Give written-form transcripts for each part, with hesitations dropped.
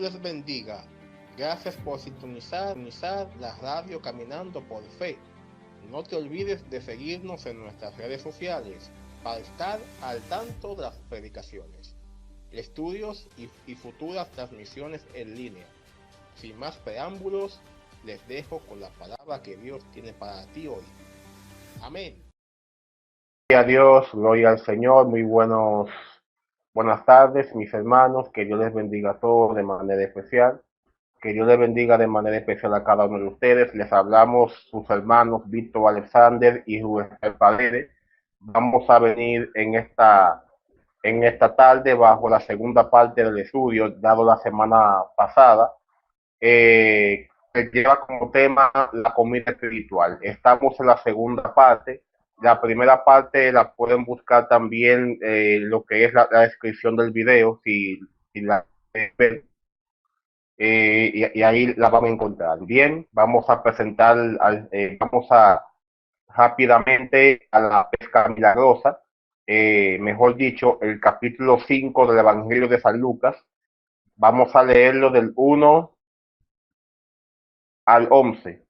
les bendiga. Gracias por sintonizar la radio Caminando por Fe. No te olvides de seguirnos en nuestras redes sociales para estar al tanto de las predicaciones, estudios y futuras transmisiones en línea. Sin más preámbulos, les dejo con la palabra que Dios tiene para ti hoy. Amén. Gloria a Dios, gloria al Señor, buenas tardes, mis hermanos, que Dios les bendiga a todos de manera especial, que Dios les bendiga de manera especial a cada uno de ustedes. Les hablamos sus hermanos Víctor Alexander y Rubén Paredes. Vamos a venir en esta tarde bajo la segunda parte del estudio dado la semana pasada, que lleva como tema la comida espiritual. Estamos en la segunda parte. La primera parte la pueden buscar también lo que es la descripción del video, si la ven, y ahí la van a encontrar. Bien, vamos a presentar, vamos a rápidamente a la pesca milagrosa, mejor dicho, el capítulo 5 del Evangelio de San Lucas. Vamos a leerlo del 1 al 11.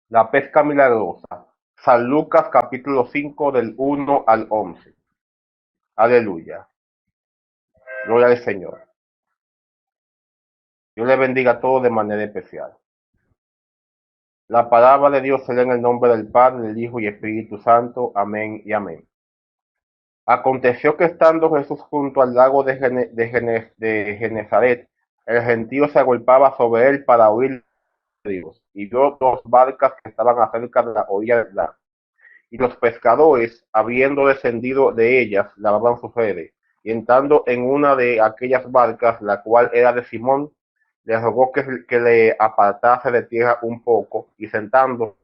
La pesca milagrosa. San Lucas capítulo 5 del 1 al 11. Aleluya. Gloria al Señor. Dios le bendiga a todos de manera especial. La palabra de Dios se lee en el nombre del Padre, del Hijo y Espíritu Santo. Amén y amén. Aconteció que estando Jesús junto al lago de Genezaret, el gentío se agolpaba sobre él para oír de Dios, y vio dos barcas que estaban acerca de la orilla del lago. Y los pescadores, habiendo descendido de ellas, lavaban sus redes. Y entrando en una de aquellas barcas, la cual era de Simón, le rogó que le apartase de tierra un poco, y sentándose,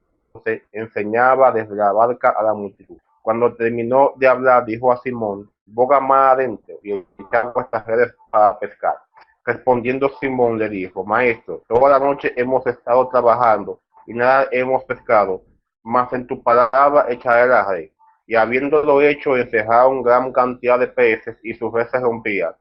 enseñaba desde la barca a la multitud. Cuando terminó de hablar, dijo a Simón: boga más adentro y echad vuestras redes para pescar. Respondiendo Simón le dijo: Maestro, toda la noche hemos estado trabajando y nada hemos pescado, mas en tu palabra echaré la red. Y habiéndolo hecho, encerraron gran cantidad de peces y sus redes se rompían.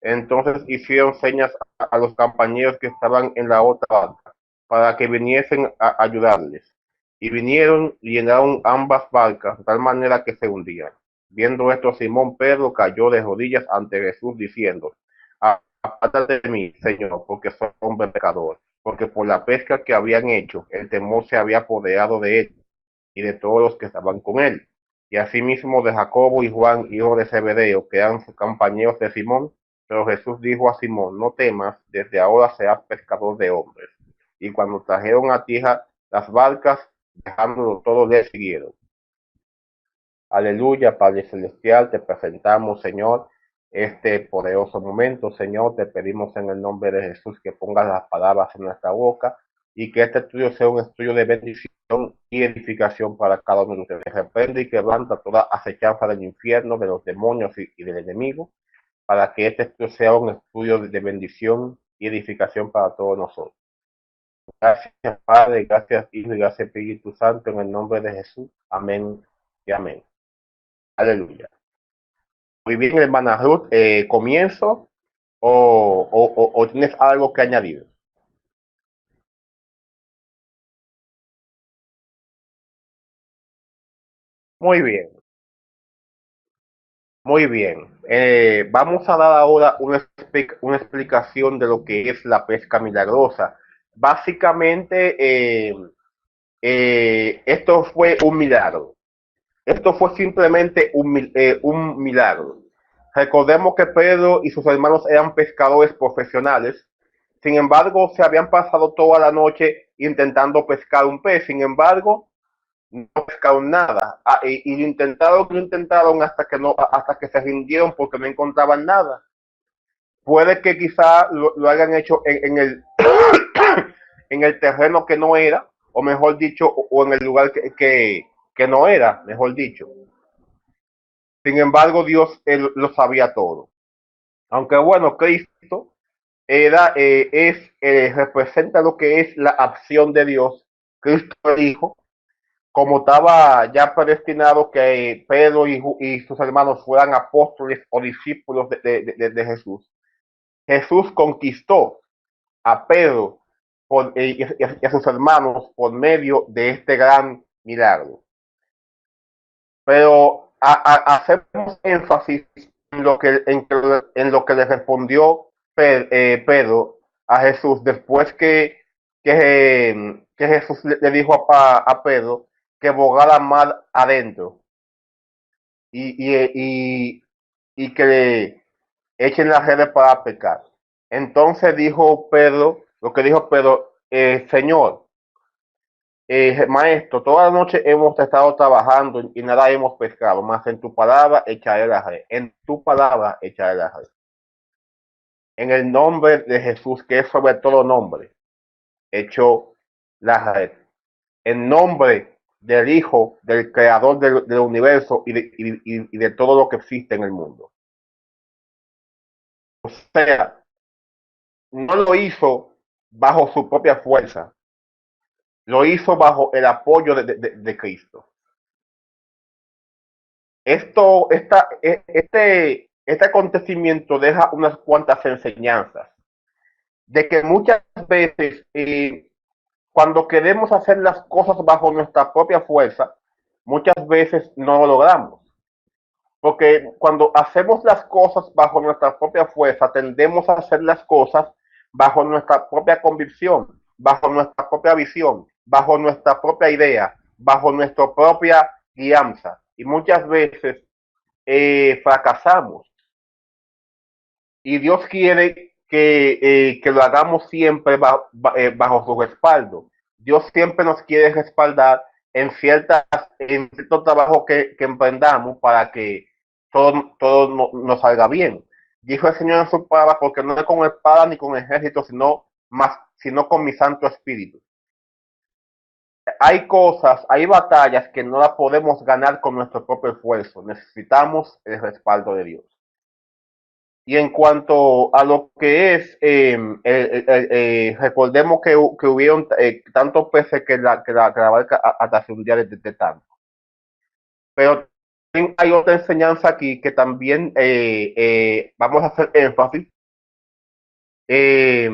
Entonces hicieron señas a los compañeros que estaban en la otra barca, para que viniesen a ayudarles. Y vinieron y llenaron ambas barcas, de tal manera que se hundían. Viendo esto, Simón Pedro cayó de rodillas ante Jesús, diciendo: apártate de mí, Señor, porque soy hombre pecador. Porque por la pesca que habían hecho, el temor se había apoderado de él y de todos los que estaban con él. Y asimismo de Jacobo y Juan, hijos de Zebedeo, que eran sus compañeros de Simón. Pero Jesús dijo a Simón: no temas, desde ahora serás pescador de hombres. Y cuando trajeron a tierra las barcas, dejándolo todo, le siguieron. Aleluya, Padre Celestial, te presentamos, Señor, este poderoso momento. Señor, te pedimos en el nombre de Jesús que pongas las palabras en nuestra boca y que este estudio sea un estudio de bendición y edificación para cada uno de ustedes. Reprende y quebranta toda acechanza del infierno, de los demonios y del enemigo, para que este estudio sea un estudio de bendición y edificación para todos nosotros. Gracias, Padre, gracias, Hijo y gracias, Espíritu Santo, en el nombre de Jesús. Amén y amén. Aleluya. Muy bien, hermana Ruth, ¿comienzo o tienes algo que añadir? Muy bien, muy bien. Vamos a dar ahora una explicación de lo que es la pesca milagrosa. Básicamente, esto fue un milagro. Esto fue simplemente un milagro. Recordemos que Pedro y sus hermanos eran pescadores profesionales. Sin embargo, se habían pasado toda la noche intentando pescar un pez. Sin embargo, no pescaron nada. Y lo intentaron hasta que se rindieron porque no encontraban nada. Puede que quizá lo hayan hecho en el terreno que no era, o mejor dicho, o en el lugar que no era, mejor dicho. Sin embargo, Dios él lo sabía todo. Aunque bueno, Cristo representa lo que es la acción de Dios. Cristo dijo, como estaba ya predestinado que Pedro y sus hermanos fueran apóstoles o discípulos de Jesús. Jesús conquistó a Pedro y a sus hermanos por medio de este gran milagro. Pero hacemos énfasis en lo que le respondió Pedro a Jesús después que Jesús le dijo a Pedro que bogara mar adentro y que le echen las redes para pecar. Entonces dijo Pedro, lo que dijo Pedro, Señor, maestro, toda la noche hemos estado trabajando y nada hemos pescado, más en tu palabra echaré la red. En tu palabra echaré la red. En el nombre de Jesús, que es sobre todo nombre, echó la red. En nombre del Hijo, del Creador del universo y de todo lo que existe en el mundo. O sea, no lo hizo bajo su propia fuerza, lo hizo bajo el apoyo de Cristo. Este acontecimiento deja unas cuantas enseñanzas de que muchas veces cuando queremos hacer las cosas bajo nuestra propia fuerza, muchas veces no lo logramos. Porque cuando hacemos las cosas bajo nuestra propia fuerza, tendemos a hacer las cosas bajo nuestra propia convicción, bajo nuestra propia visión, bajo nuestra propia idea, bajo nuestra propia guianza. Y muchas veces fracasamos. Y Dios quiere que lo hagamos siempre bajo su respaldo. Dios siempre nos quiere respaldar en cierto trabajo que emprendamos para que todo nos salga bien. Dijo el Señor en su palabra, porque no es con espada ni con ejército, sino con mi Santo Espíritu. Hay batallas que no las podemos ganar con nuestro propio esfuerzo. Necesitamos el respaldo de Dios. Y en cuanto a lo que es, recordemos que hubieron tantos peces que la barca hasta se hundía de tanto. Pero hay otra enseñanza aquí que también vamos a hacer énfasis. Eh,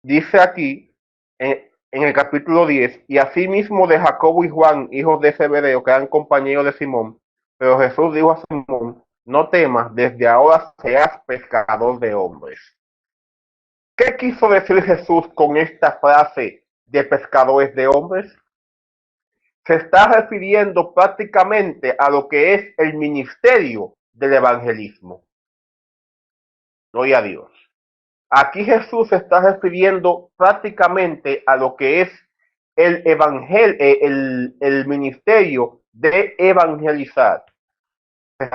Dice aquí, en el capítulo 10, y asimismo de Jacobo y Juan, hijos de Zebedeo, que eran compañeros de Simón. Pero Jesús dijo a Simón, no temas, desde ahora seas pescador de hombres. ¿Qué quiso decir Jesús con esta frase de pescadores de hombres? Se está refiriendo prácticamente a lo que es el ministerio del evangelismo. Gloria a Dios. Aquí Jesús se está refiriendo prácticamente a lo que es el evangelio, el ministerio de evangelizar. Se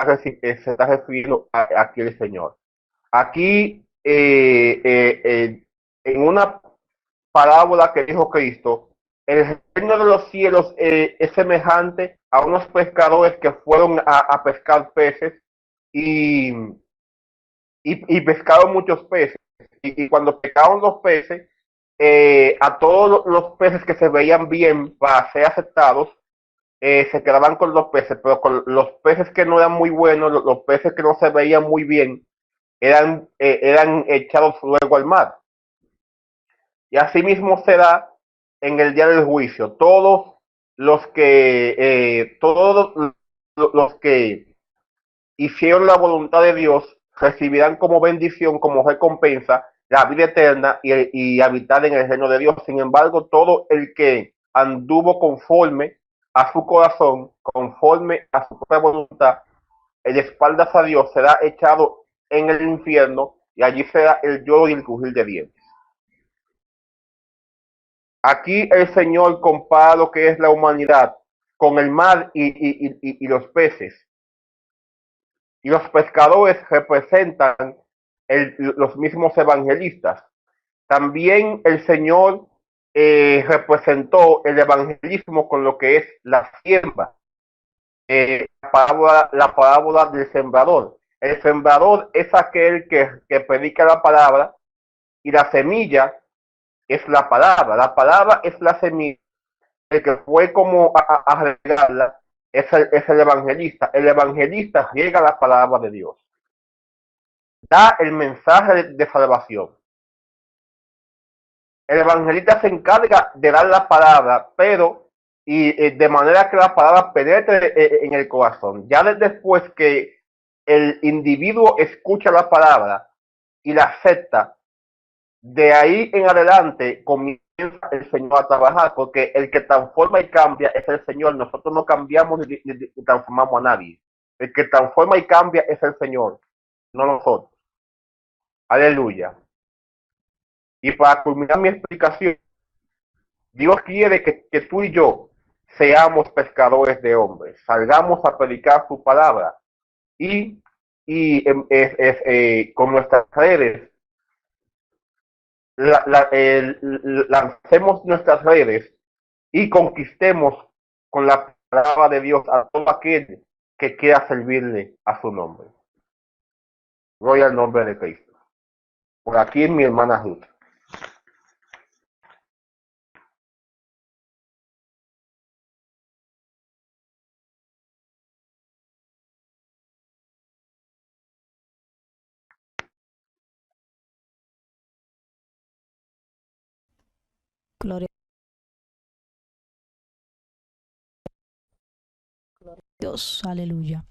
está refiriendo aquí el Señor. Aquí, en una parábola que dijo Cristo, el reino de los cielos es semejante a unos pescadores que fueron a pescar peces y, y pescaron muchos peces. Y cuando pescaron los peces, a todos los peces que se veían bien para ser aceptados, se quedaban con los peces, pero con los peces que no eran muy buenos, los peces que no se veían muy bien, eran echados luego al mar. Y así mismo será en el día del juicio. Todos los que hicieron la voluntad de Dios recibirán como bendición, como recompensa, la vida eterna y habitar en el reino de Dios. Sin embargo, todo el que anduvo conforme a su corazón, conforme a su propia voluntad, de espaldas a Dios, será echado en el infierno y allí será el lloro y el crujir de dientes. Aquí el Señor compara lo que es la humanidad con el mar y los peces. Y los pescadores representan los mismos evangelistas. También el Señor representó el evangelismo con lo que es la siembra. La parábola del sembrador. El sembrador es aquel que predica la palabra y la semilla es la palabra. La palabra es la semilla. El que fue como a regarla es el evangelista. El evangelista riega la palabra de Dios. da el mensaje de salvación. El evangelista se encarga de dar la palabra, pero de manera que la palabra penetre en el corazón. Ya después que el individuo escucha la palabra y la acepta, de ahí en adelante comienza el Señor a trabajar, porque el que transforma y cambia es el Señor. Nosotros no cambiamos ni transformamos a nadie. El que transforma y cambia es el Señor, no nosotros. Aleluya. Y para culminar mi explicación, Dios quiere que tú y yo seamos pescadores de hombres, salgamos a predicar su palabra y, con nuestras redes lancemos nuestras redes y conquistemos con la palabra de Dios a todo aquel que quiera servirle a su nombre. Gloria al nombre de Cristo. Por aquí mi hermana Ruth. Gloria a Dios, aleluya.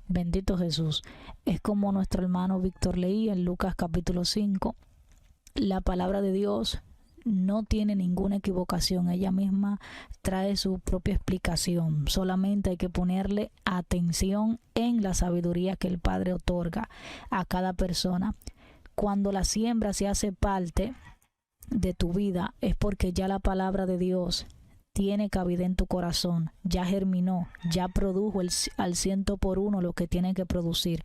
Bendito Jesús. Es como nuestro hermano Víctor leía en Lucas capítulo 5. La palabra de Dios no tiene ninguna equivocación. Ella misma trae su propia explicación. Solamente hay que ponerle atención en la sabiduría que el Padre otorga a cada persona. Cuando la siembra se hace parte de tu vida, es porque ya la palabra de Dios tiene cabida en tu corazón, ya germinó, ya produjo al 100% lo que tiene que producir.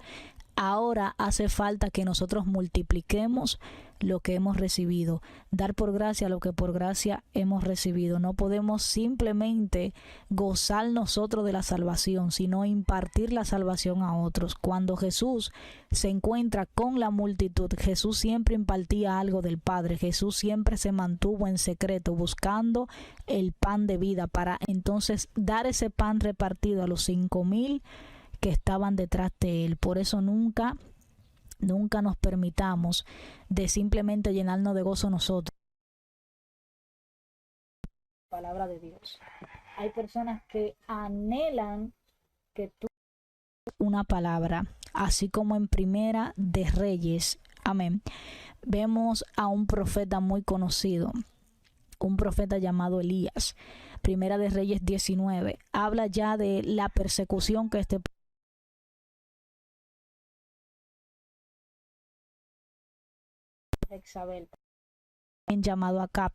Ahora hace falta que nosotros multipliquemos lo que hemos recibido, dar por gracia lo que por gracia hemos recibido. No podemos simplemente gozar nosotros de la salvación, sino impartir la salvación a otros. Cuando Jesús se encuentra con la multitud, Jesús siempre impartía algo del Padre. Jesús siempre se mantuvo en secreto buscando el pan de vida para entonces dar ese pan repartido a los 5,000 que estaban detrás de él. Por eso nunca nos permitamos de simplemente llenarnos de gozo nosotros. Palabra de Dios. Hay personas que anhelan que tú una palabra, así como en Primera de Reyes, amén, vemos a un profeta muy conocido, un profeta llamado Elías. Primera de Reyes 19 habla ya de la persecución que Isabel, llamado Acab,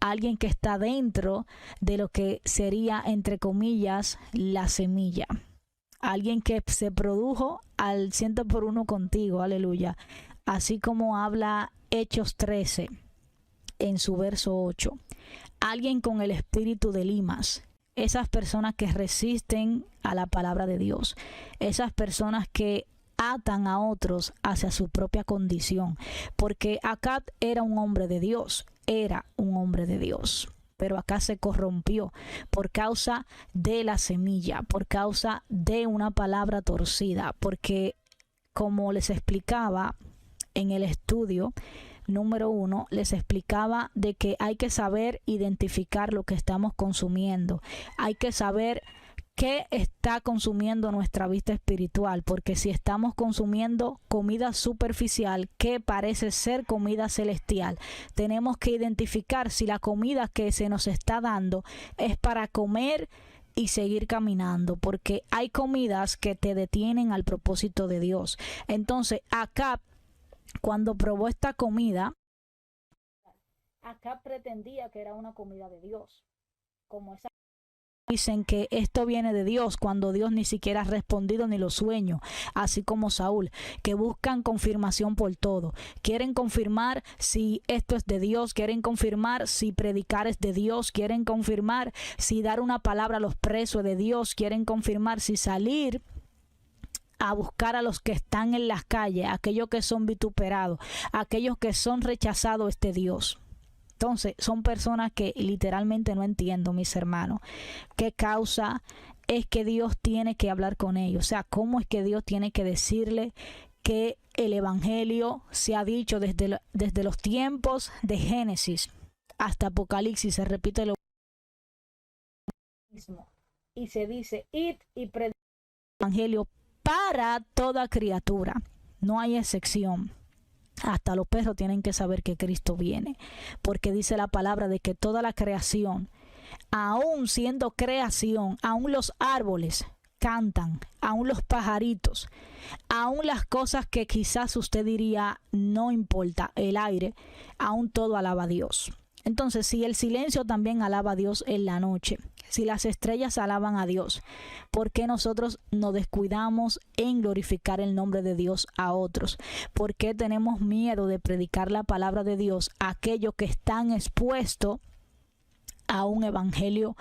alguien que está dentro de lo que sería, entre comillas, la semilla, alguien que se produjo al 100% contigo, aleluya, así como habla Hechos 13 en su verso 8, alguien con el espíritu de Limas, esas personas que resisten a la palabra de Dios, esas personas que atan a otros hacia su propia condición, porque Acab era un hombre de Dios, pero acá se corrompió por causa de la semilla, por causa de una palabra torcida, porque como les explicaba en el estudio número 1, les explicaba de que hay que saber identificar lo que estamos consumiendo, hay que saber qué está consumiendo nuestra vista espiritual, porque si estamos consumiendo comida superficial que parece ser comida celestial, tenemos que identificar si la comida que se nos está dando es para comer y seguir caminando, porque hay comidas que te detienen al propósito de Dios. Entonces, Acab, cuando probó esta comida, Acab pretendía que era una comida de Dios, como esa dicen que esto viene de Dios cuando Dios ni siquiera ha respondido ni los sueños, así como Saúl, que buscan confirmación por todo, quieren confirmar si esto es de Dios, quieren confirmar si predicar es de Dios, quieren confirmar si dar una palabra a los presos es de Dios, quieren confirmar si salir a buscar a los que están en las calles, aquellos que son vituperados, aquellos que son rechazados es de Dios. Entonces, son personas que literalmente no entiendo, mis hermanos, qué causa es que Dios tiene que hablar con ellos. O sea, cómo es que Dios tiene que decirle que el Evangelio se ha dicho desde los tiempos de Génesis hasta Apocalipsis, se repite lo mismo. Y se dice, id y predicar el Evangelio para toda criatura. No hay excepción. Hasta los perros tienen que saber que Cristo viene, porque dice la palabra de que toda la creación, aún siendo creación, aún los árboles cantan, aún los pajaritos, aún las cosas que quizás usted diría no importa, el aire, aún todo alaba a Dios. Entonces, si el silencio también alaba a Dios en la noche, si las estrellas alaban a Dios, ¿por qué nosotros nos descuidamos en glorificar el nombre de Dios a otros? ¿Por qué tenemos miedo de predicar la palabra de Dios a aquellos que están expuestos a un evangelio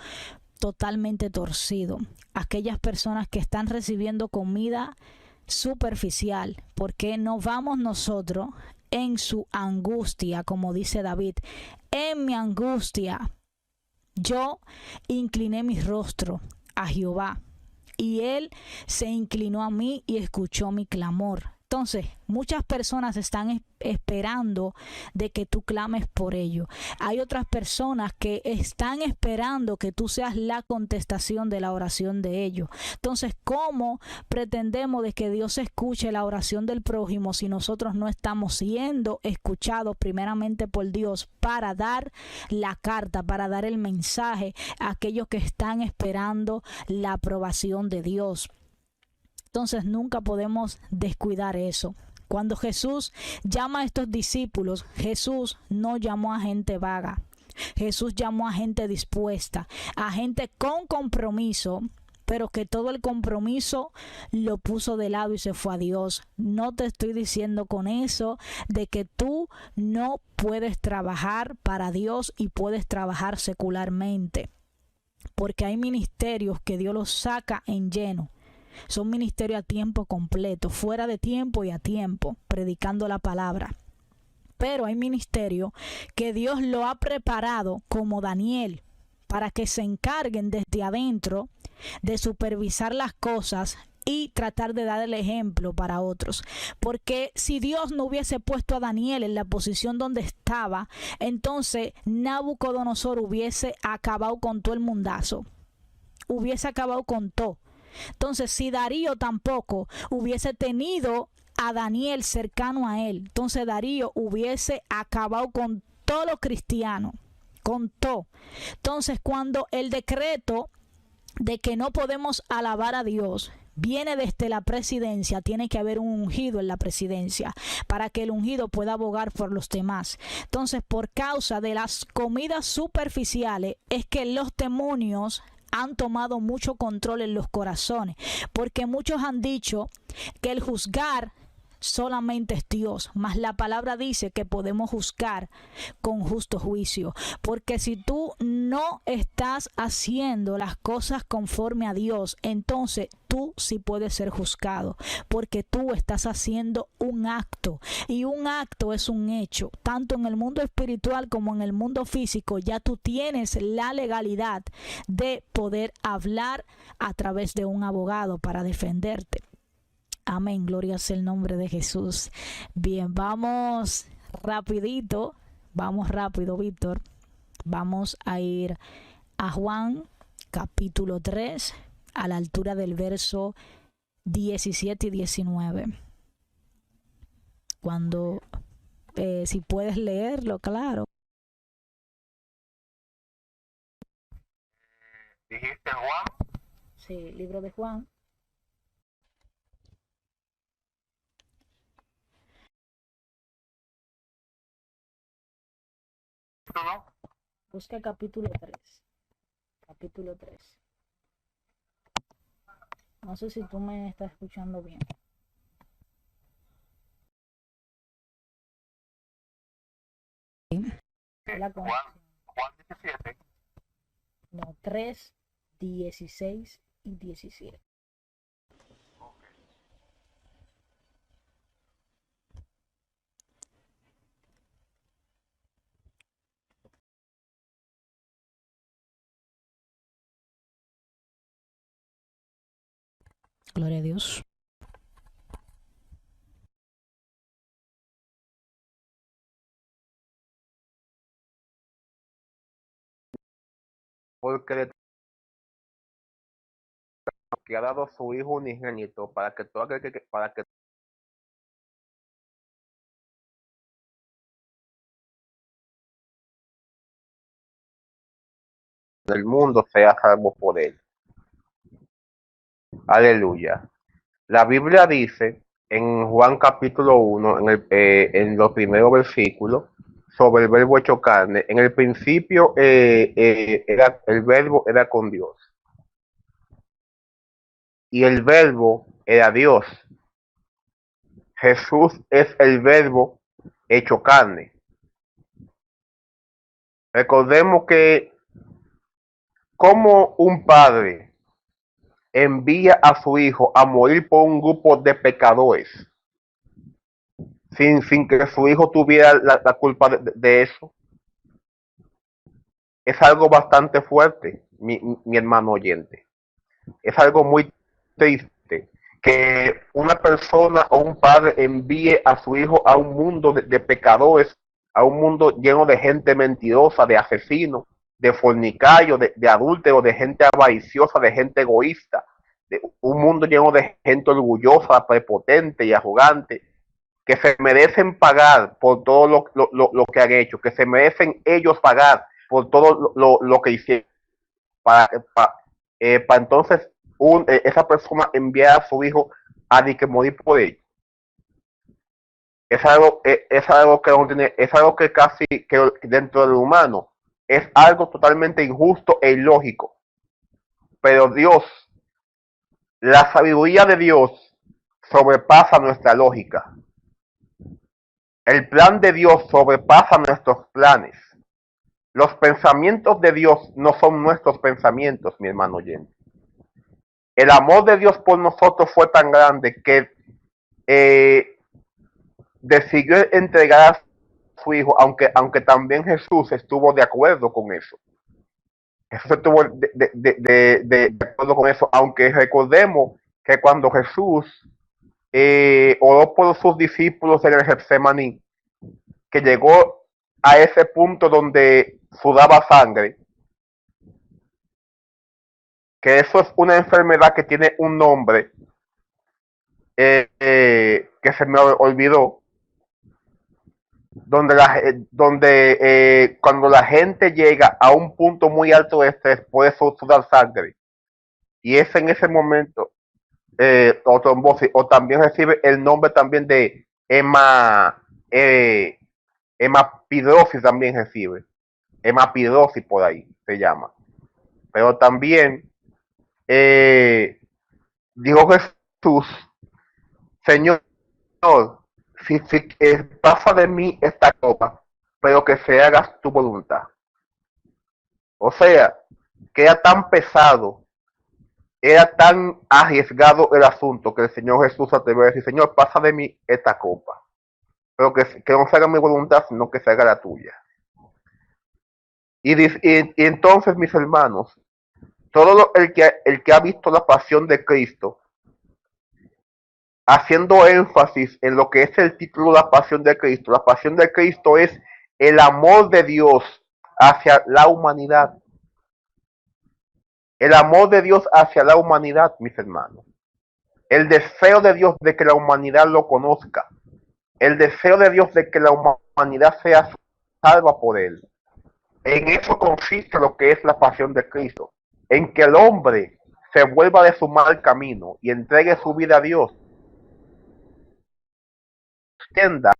totalmente torcido? Aquellas personas que están recibiendo comida superficial. ¿Por qué no vamos nosotros en su angustia, como dice David? En mi angustia yo incliné mi rostro a Jehová, y él se inclinó a mí y escuchó mi clamor. Entonces, muchas personas están esperando de que tú clames por ello. Hay otras personas que están esperando que tú seas la contestación de la oración de ellos. Entonces, ¿cómo pretendemos de que Dios escuche la oración del prójimo si nosotros no estamos siendo escuchados primeramente por Dios para dar la carta, para dar el mensaje a aquellos que están esperando la aprobación de Dios? Entonces nunca podemos descuidar eso. Cuando Jesús llama a estos discípulos, Jesús no llamó a gente vaga. Jesús llamó a gente dispuesta, a gente con compromiso, pero que todo el compromiso lo puso de lado y se fue a Dios. No te estoy diciendo con eso de que tú no puedes trabajar para Dios y puedes trabajar secularmente, porque hay ministerios que Dios los saca en lleno. Son ministerios a tiempo completo, fuera de tiempo y a tiempo, predicando la palabra. Pero hay ministerios que Dios lo ha preparado, como Daniel, para que se encarguen desde adentro de supervisar las cosas y tratar de dar el ejemplo para otros. Porque si Dios no hubiese puesto a Daniel en la posición donde estaba, entonces Nabucodonosor hubiese acabado con todo el mundazo. Hubiese acabado con todo. Entonces, si Darío tampoco hubiese tenido a Daniel cercano a él, entonces Darío hubiese acabado con todo lo cristiano, con todo. Entonces, cuando el decreto de que no podemos alabar a Dios viene desde la presidencia, tiene que haber un ungido en la presidencia para que el ungido pueda abogar por los demás. Entonces, por causa de las comidas superficiales, es que los demonios han tomado mucho control en los corazones, porque muchos han dicho que el juzgar solamente es Dios, mas la palabra dice que podemos juzgar con justo juicio, porque si tú no estás haciendo las cosas conforme a Dios, entonces tú sí puedes ser juzgado, porque tú estás haciendo un acto, y un acto es un hecho, tanto en el mundo espiritual como en el mundo físico. Ya tú tienes la legalidad de poder hablar a través de un abogado para defenderte. Amén, gloria sea el nombre de Jesús. Bien, vamos rapidito, vamos rápido, Víctor. Vamos a ir a Juan capítulo 3, a la altura del verso 17 y 19. Cuando, si puedes leerlo, claro. ¿Dijiste Juan? Sí, libro de Juan. ¿No? Busca capítulo 3. Capítulo 3. No sé si tú me estás escuchando bien. Juan 17. No, 3, 16 y 17. Gloria a Dios. porque le que ha dado su Hijo unigénito para que todo aquel para que el mundo sea salvo por él. Aleluya. La Biblia dice en Juan capítulo 1, en los primeros versículos, sobre el verbo hecho carne. En el principio el verbo era con Dios. Y el verbo era Dios. Jesús es el verbo hecho carne. Recordemos que como un padre envía a su hijo a morir por un grupo de pecadores, sin que su hijo tuviera la culpa de eso, es algo bastante fuerte, mi hermano oyente. Es algo muy triste que una persona o un padre envíe a su hijo a un mundo de pecadores, a un mundo lleno de gente mentirosa, de asesinos, de fornicarios, de adúlteros, de gente avariciosa, de gente egoísta, de un mundo lleno de gente orgullosa, prepotente y arrogante, que se merecen pagar por todo lo que han hecho, que se merecen ellos pagar por todo lo que hicieron, para entonces esa persona enviar a su hijo a que morir por ello. Es algo que no tiene, es algo que casi que dentro del humano es algo totalmente injusto e ilógico. Pero Dios, la sabiduría de Dios sobrepasa nuestra lógica. El plan de Dios sobrepasa nuestros planes. Los pensamientos de Dios no son nuestros pensamientos, mi hermano oyente. El amor de Dios por nosotros fue tan grande que decidió entregar a su hijo, aunque también Jesús estuvo de acuerdo con eso. Jesús estuvo de acuerdo con eso, aunque recordemos que cuando Jesús oró por sus discípulos en el Getsemaní, que llegó a ese punto donde sudaba sangre, que eso es una enfermedad que tiene un nombre que se me olvidó, donde cuando la gente llega a un punto muy alto de estrés puede sudar sangre, y es en ese momento o trombosis, o también recibe el nombre también de hemapidrosis, también recibe hemapidrosis, por ahí se llama. Pero también dijo Jesús: Señor, si pasa de mí esta copa, pero que se haga tu voluntad. O sea, que era tan pesado, era tan arriesgado el asunto, que el Señor Jesús atrevió a decir: Señor, pasa de mí esta copa, pero que no se haga mi voluntad, sino que se haga la tuya. Y entonces, mis hermanos, todo el que ha visto la pasión de Cristo, haciendo énfasis en lo que es el título de la pasión de Cristo. La pasión de Cristo es el amor de Dios hacia la humanidad. El amor de Dios hacia la humanidad, mis hermanos. El deseo de Dios de que la humanidad lo conozca. El deseo de Dios de que la humanidad sea salva por él. En eso consiste lo que es la pasión de Cristo. En que el hombre se vuelva de su mal camino y entregue su vida a Dios. Extienda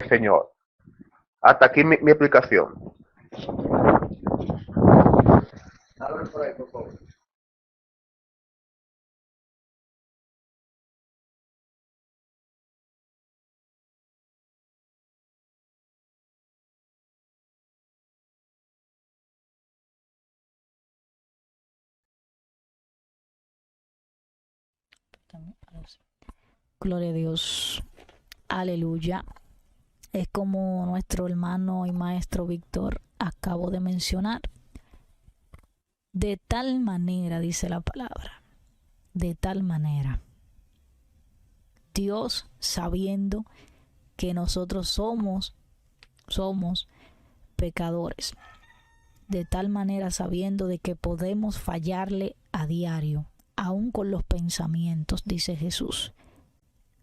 Señor. Hasta aquí mi explicación. Abre por ahí, por favor. Gloria a Dios. Aleluya. Es como nuestro hermano y maestro Víctor acabó de mencionar. De tal manera, dice la palabra, de tal manera. Dios sabiendo que nosotros somos pecadores. De tal manera sabiendo de que podemos fallarle a diario, aún con los pensamientos, dice Jesús.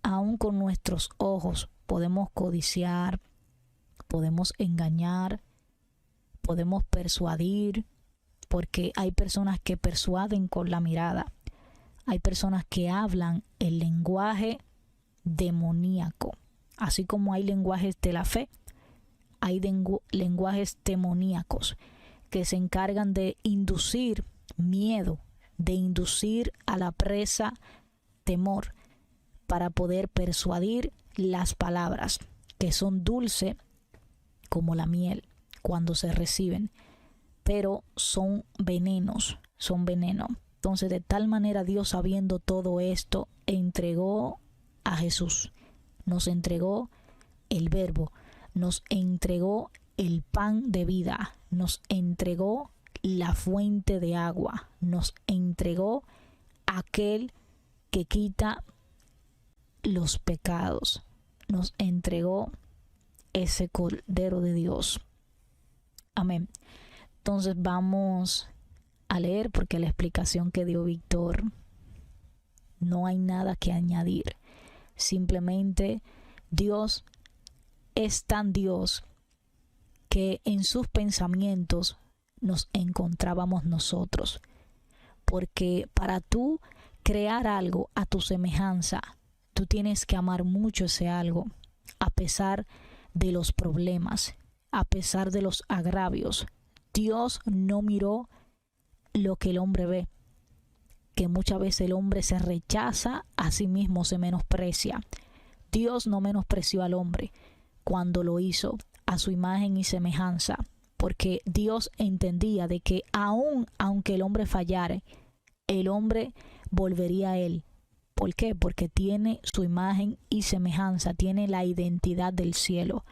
Aún con nuestros ojos podemos codiciar, podemos engañar, podemos persuadir, porque hay personas que persuaden con la mirada. Hay personas que hablan el lenguaje demoníaco. Así como hay lenguajes de la fe, hay lenguajes demoníacos que se encargan de inducir miedo, de inducir a la presa temor, para poder persuadir las palabras que son dulces como la miel cuando se reciben, pero son venenos, son veneno. Entonces, de tal manera Dios, sabiendo todo esto, entregó a Jesús, nos entregó el Verbo, nos entregó el pan de vida, nos entregó la fuente de agua, nos entregó aquel que quita los pecados, nos entregó ese Cordero de Dios. Amén. Entonces vamos a leer, porque la explicación que dio Víctor, no hay nada que añadir. Simplemente Dios es tan Dios que en sus pensamientos nos encontrábamos nosotros. Porque para tú crear algo a tu semejanza, tú tienes que amar mucho ese algo, a pesar de los problemas, a pesar de los agravios. Dios no miró lo que el hombre ve, que muchas veces el hombre se rechaza a sí mismo, se menosprecia. Dios no menospreció al hombre cuando lo hizo a su imagen y semejanza, porque Dios entendía de que aunque el hombre fallare, el hombre volvería a él. ¿Por qué? Porque tiene su imagen y semejanza, tiene la identidad del cielo,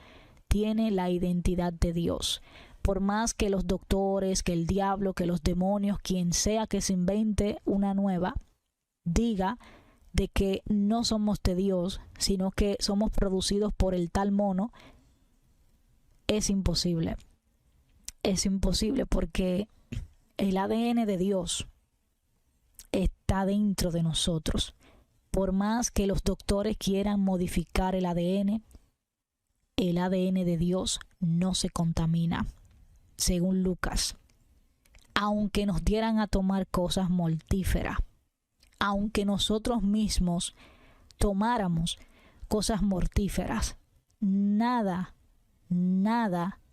tiene la identidad de Dios. Por más que los doctores, que el diablo, que los demonios, quien sea que se invente una nueva, diga de que no somos de Dios, sino que somos producidos por el tal mono, es imposible. Es imposible, porque el ADN de Dios está dentro de nosotros. Por más que los doctores quieran modificar el ADN de Dios no se contamina, según Lucas. Aunque nos dieran a tomar cosas mortíferas, aunque nosotros mismos tomáramos cosas mortíferas, nada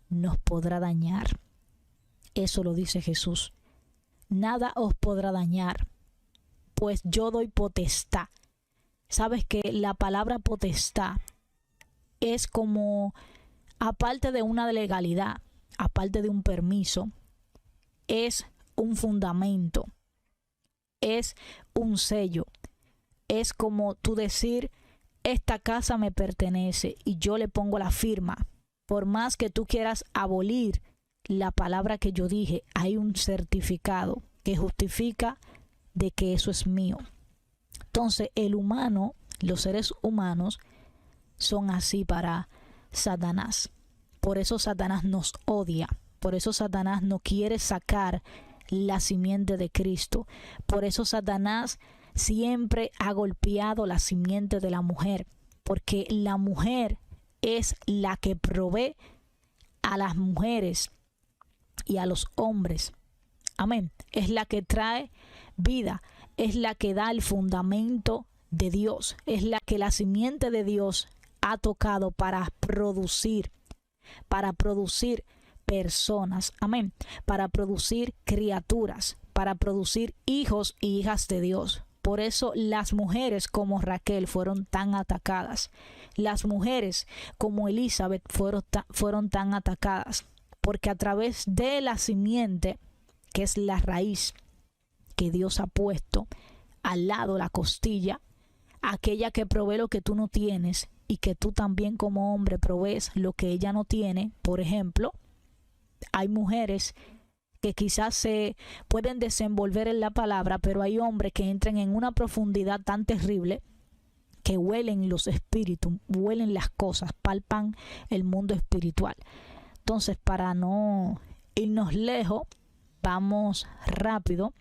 nos podrá dañar. Eso lo dice Jesús. Nada os podrá dañar, pues yo doy potestad. Sabes que la palabra potestad es como, aparte de una legalidad, aparte de un permiso, es un fundamento, es un sello, es como tú decir, esta casa me pertenece y yo le pongo la firma. Por más que tú quieras abolir la palabra que yo dije, hay un certificado que justifica de que eso es mío. Entonces el humano, los seres humanos son así para Satanás. Por eso Satanás nos odia. Por eso Satanás no quiere sacar la simiente de Cristo. Por eso Satanás siempre ha golpeado la simiente de la mujer. Porque la mujer es la que provee a las mujeres y a los hombres. Amén. Es la que trae vida. Es la que da el fundamento de Dios. Es la que la simiente de Dios ha tocado para producir personas. Amén. Para producir criaturas, para producir hijos y hijas de Dios. Por eso las mujeres como Raquel fueron tan atacadas. Las mujeres como Elizabeth fueron tan atacadas. Porque a través de la simiente, que es la raíz que Dios ha puesto al lado, la costilla, aquella que provee lo que tú no tienes y que tú también como hombre provees lo que ella no tiene. Por ejemplo, hay mujeres que quizás se pueden desenvolver en la palabra, pero hay hombres que entran en una profundidad tan terrible que huelen los espíritus, huelen las cosas, palpan el mundo espiritual. Entonces, para no irnos lejos, vamos rápido,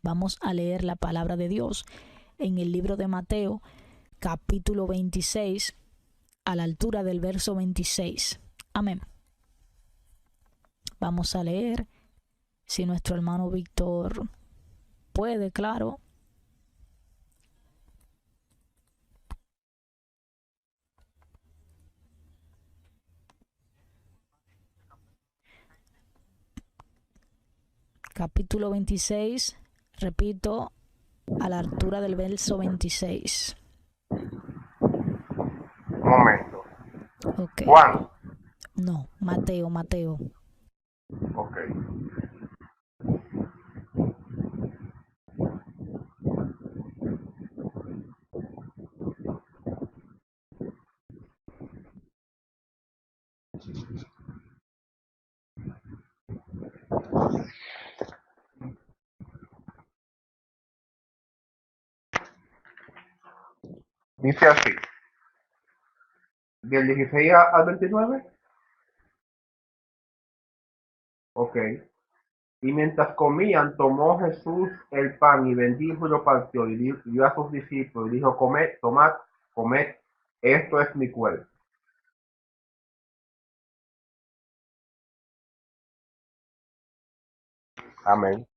vamos a leer la palabra de Dios en el libro de Mateo, capítulo 26, a la altura del verso 26. Amén. Vamos a leer, si nuestro hermano Víctor puede, claro. Capítulo 26, repito, a la altura del verso 26. Un momento. Okay. Juan. No, Mateo. Ok. Dice así, del 16 al 29. Ok. Y mientras comían, tomó Jesús el pan y bendijo y lo partió y dio a sus discípulos y dijo, comed, tomad, comed, esto es mi cuerpo. Amén.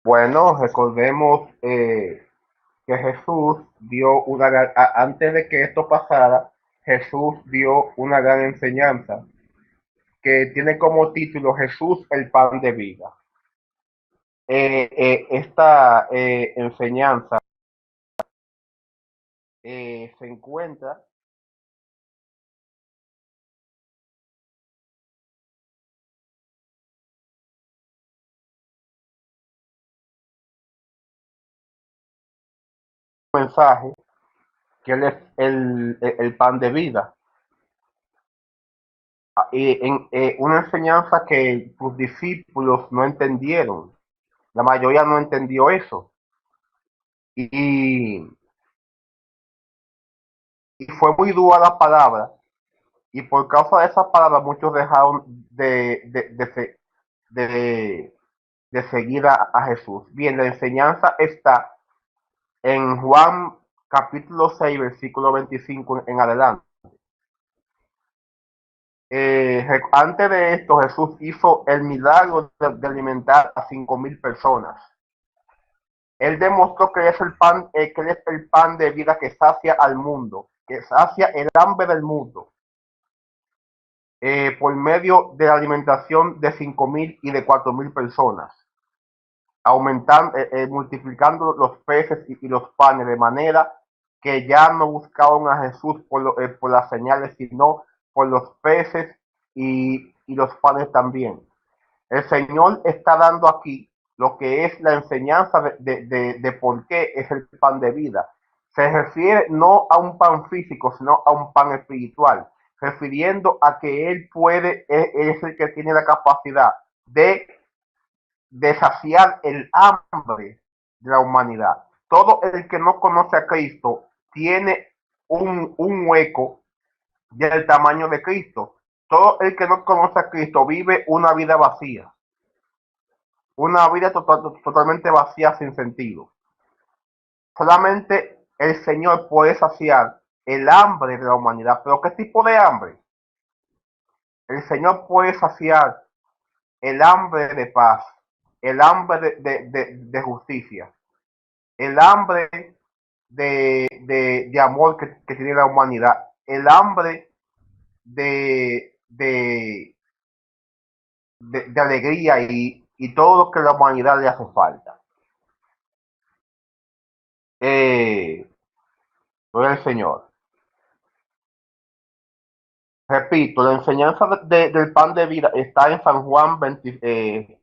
Bueno, recordemos que Jesús dio antes de que esto pasara, Jesús dio una gran enseñanza que tiene como título Jesús el pan de vida. Esta enseñanza se encuentra un mensaje que él es el pan de vida. Una enseñanza que sus discípulos no entendieron. La mayoría no entendió eso. Y fue muy dura la palabra. Y por causa de esa palabra muchos dejaron de seguir a Jesús. Bien, la enseñanza está en Juan capítulo 6, versículo 25 en adelante. Antes de esto, Jesús hizo el milagro de alimentar a 5,000 personas. Él demostró que es el pan, que él es el pan de vida que sacia al mundo, que sacia el hambre del mundo, por medio de la alimentación de 5,000 y de 4,000 personas, aumentando, multiplicando los peces y los panes, de manera que ya no buscaban a Jesús por las señales, sino por los peces y los panes también. El Señor está dando aquí lo que es la enseñanza de por qué es el pan de vida. Se refiere no a un pan físico, sino a un pan espiritual, refiriendo a que Él es el que tiene la capacidad de saciar el hambre de la humanidad. Todo el que no conoce a Cristo tiene un hueco del tamaño de Cristo. Todo el que no conoce a Cristo vive una vida vacía. Una vida totalmente vacía, sin sentido. Solamente el Señor puede saciar el hambre de la humanidad. ¿Pero qué tipo de hambre? El Señor puede saciar el hambre de paz, el hambre de justicia, el hambre de amor que tiene la humanidad, el hambre de alegría y todo lo que a la humanidad le hace falta. Gloria al Señor. Repito, la enseñanza del pan de vida está en San Juan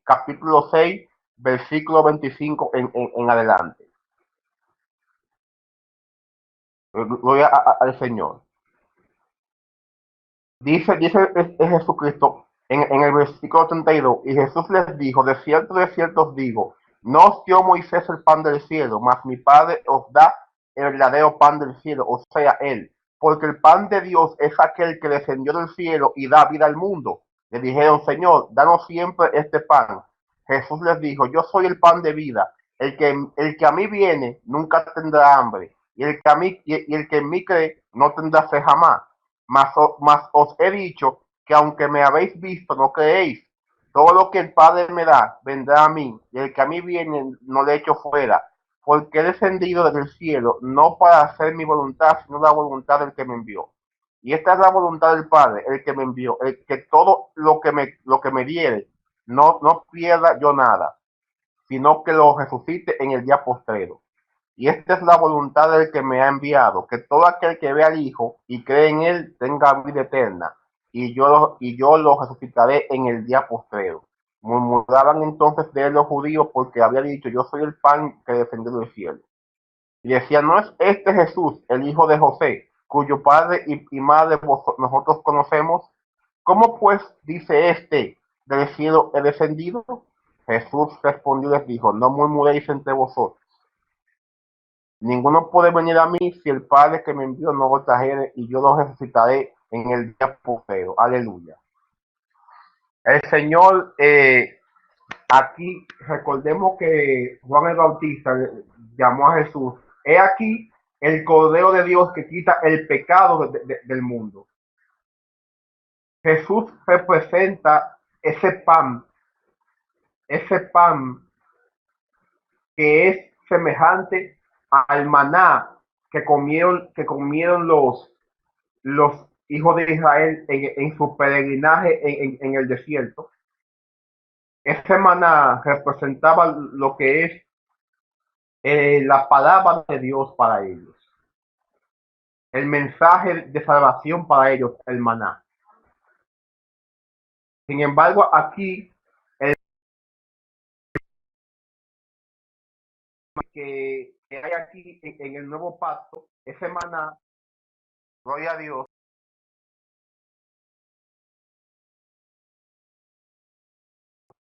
capítulo 6, versículo 25 en adelante. Gloria al Señor. Dice Jesucristo en el versículo 32, y Jesús les dijo, de cierto os digo, no os dio Moisés el pan del cielo, mas mi Padre os da el verdadero pan del cielo, o sea, Él. Porque el pan de Dios es aquel que descendió del cielo y da vida al mundo. Le dijeron, Señor, danos siempre este pan. Jesús les dijo, yo soy el pan de vida. El que a mí viene nunca tendrá hambre. Y el que en mí cree no tendrá sed jamás. Mas os he dicho que aunque me habéis visto, no creéis. Todo lo que el Padre me da vendrá a mí, y el que a mí viene no le echo fuera, porque he descendido desde el cielo, no para hacer mi voluntad, sino la voluntad del que me envió. Y esta es la voluntad del Padre, el que me envió, el que todo lo que me diere, no pierda yo nada, sino que lo resucite en el día postrero. Y esta es la voluntad del que me ha enviado, que todo aquel que ve al Hijo y cree en Él tenga vida eterna, y yo lo resucitaré en el día postrero. Murmuraban entonces de él los judíos porque había dicho, yo soy el pan que descendió del cielo. Y decían, ¿no es este Jesús, el hijo de José, cuyo padre y madre nosotros conocemos? ¿Cómo pues dice este, del cielo he descendido? Jesús respondió y les dijo, no murmuréis entre vosotros. Ninguno puede venir a mí si el Padre que me envió no lo trajere, y yo lo resucitaré en el día postrero. Aleluya. El Señor, aquí recordemos que Juan el Bautista llamó a Jesús, he aquí el Cordero de Dios que quita el pecado del mundo. Jesús representa ese pan que es semejante al maná que comieron los hijos de Israel en su peregrinaje en el desierto. Ese maná representaba lo que es la palabra de Dios para ellos, el mensaje de salvación para ellos, el maná. Sin embargo, aquí el que hay aquí en el nuevo pacto, ese maná, gloria a Dios,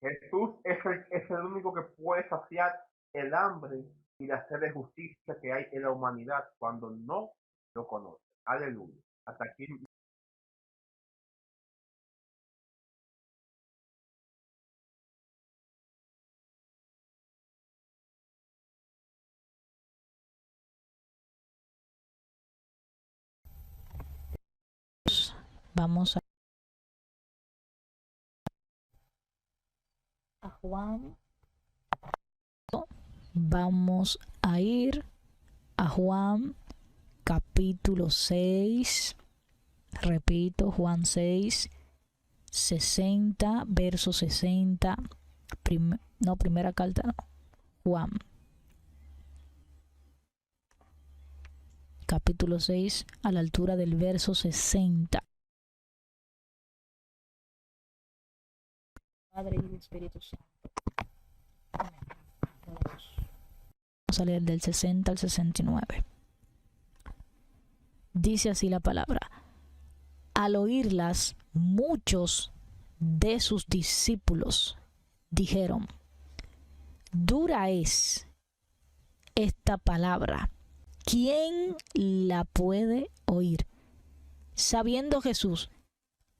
Jesús es el único que puede saciar el hambre y la sed de justicia que hay en la humanidad cuando no lo conoce. Aleluya. Hasta aquí. Vamos a Juan. Vamos a ir a Juan capítulo 6. Repito, Juan 6, 60, verso 60. Primera carta, no. Juan capítulo 6, a la altura del verso 60. Padre y el Espíritu Santo. Vamos a leer del 60 al 69. Dice así la palabra. Al oírlas, muchos de sus discípulos dijeron, dura es esta palabra, ¿quién la puede oír? Sabiendo Jesús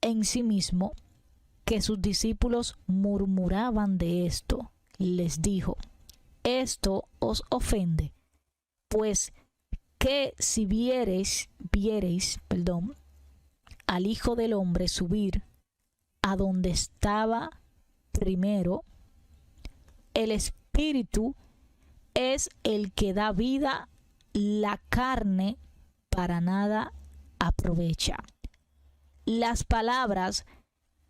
en sí mismo que sus discípulos murmuraban de esto, les dijo, esto os ofende, pues que si viereis, al Hijo del Hombre subir a donde estaba primero, el Espíritu es el que da vida, la carne para nada aprovecha. Las palabras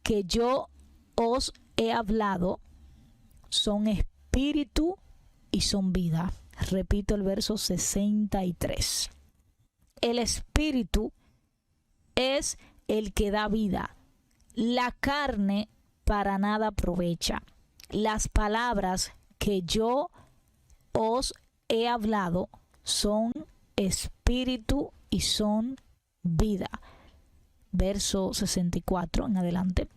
que yo os he hablado son espíritu y son vida. Repito el verso 63. El espíritu es el que da vida. La carne para nada aprovecha. Las palabras que yo os he hablado son espíritu y son vida. Verso 64 en adelante.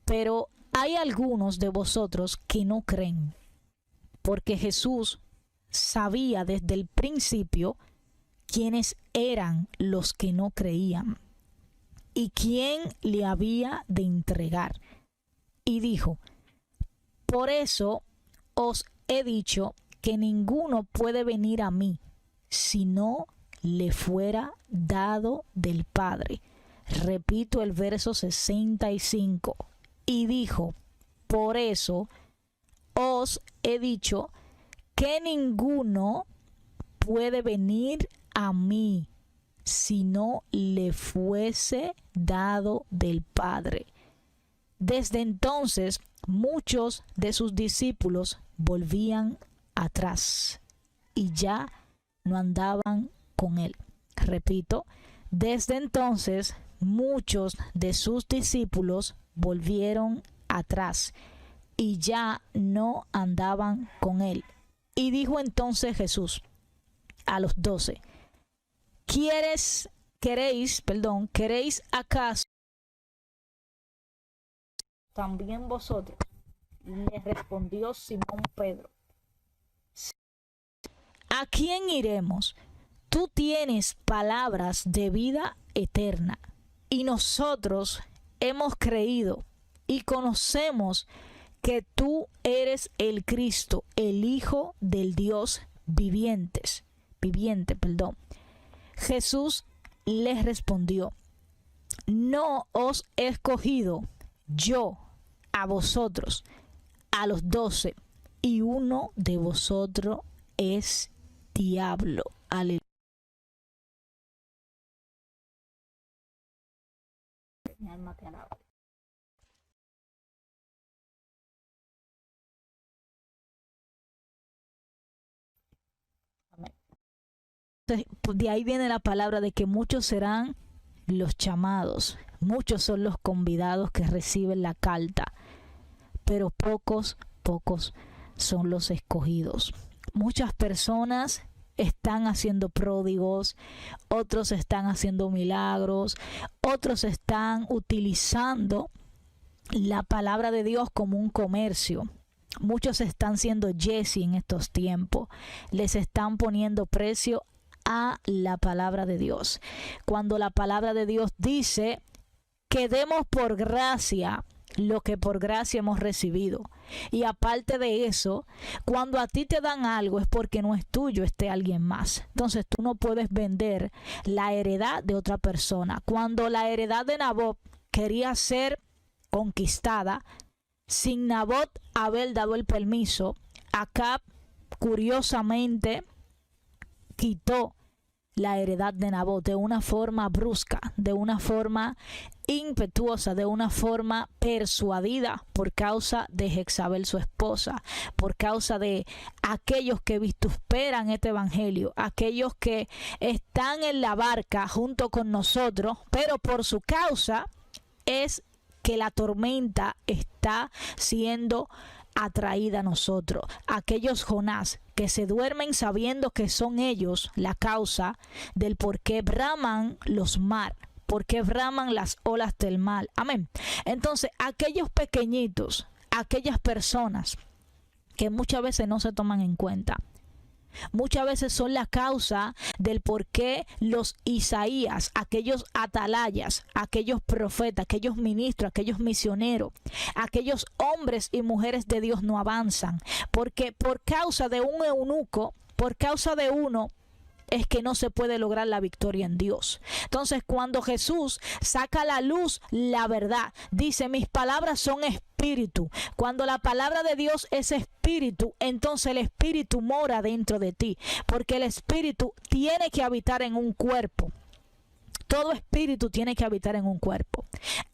Pero hay algunos de vosotros que no creen, porque Jesús sabía desde el principio quiénes eran los que no creían y quién le había de entregar. Y dijo: por eso os he dicho que ninguno puede venir a mí si no le fuera dado del Padre. Repito el verso 65. Y dijo: por eso os he dicho que ninguno puede venir a mí si no le fuese dado del Padre. Desde entonces muchos de sus discípulos volvían atrás y ya no andaban con él. Repito, desde entonces muchos de sus discípulos volvieron atrás y ya no andaban con él. Y dijo entonces Jesús a los 12: ¿Queréis acaso también vosotros? Le respondió Simón Pedro: ¿a quién iremos? Tú tienes palabras de vida eterna, y nosotros hemos creído y conocemos que tú eres el Cristo, el Hijo del Dios viviente. Jesús les respondió: no os he escogido yo a vosotros, a los 12, y uno de vosotros es diablo. Aleluya. Mi alma te alaba. Amén. De ahí viene la palabra de que muchos serán los llamados, muchos son los convidados que reciben la carta, pero pocos son los escogidos. Muchas personas están haciendo pródigos, otros están haciendo milagros, otros están utilizando la palabra de Dios como un comercio. Muchos están siendo Jesse en estos tiempos, les están poniendo precio a la palabra de Dios. Cuando la palabra de Dios dice que demos por gracia lo que por gracia hemos recibido. Y aparte de eso, cuando a ti te dan algo es porque no es tuyo, es de alguien más. Entonces tú no puedes vender la heredad de otra persona. Cuando la heredad de Nabot quería ser conquistada, sin Nabot haber dado el permiso, Acab curiosamente quitó la heredad de Nabot de una forma brusca, de una forma impetuosa, de una forma persuadida por causa de Jezabel, su esposa, por causa de aquellos que vitupieran este evangelio, aquellos que están en la barca junto con nosotros, pero por su causa es que la tormenta está siendo atraída a nosotros. Aquellos Jonás que se duermen sabiendo que son ellos la causa del por qué braman los mar, por qué braman las olas del mar. Amén. Entonces, aquellos pequeñitos, aquellas personas que muchas veces no se toman en cuenta, muchas veces son la causa del por qué los Isaías, aquellos atalayas, aquellos profetas, aquellos ministros, aquellos misioneros, aquellos hombres y mujeres de Dios no avanzan. Porque por causa de un eunuco, por causa de uno, es que no se puede lograr la victoria en Dios. Entonces, cuando Jesús saca a la luz la verdad, dice: mis palabras son espíritu. Cuando la palabra de Dios es espíritu, entonces el espíritu mora dentro de ti, porque el espíritu tiene que habitar en un cuerpo. Todo espíritu tiene que habitar en un cuerpo.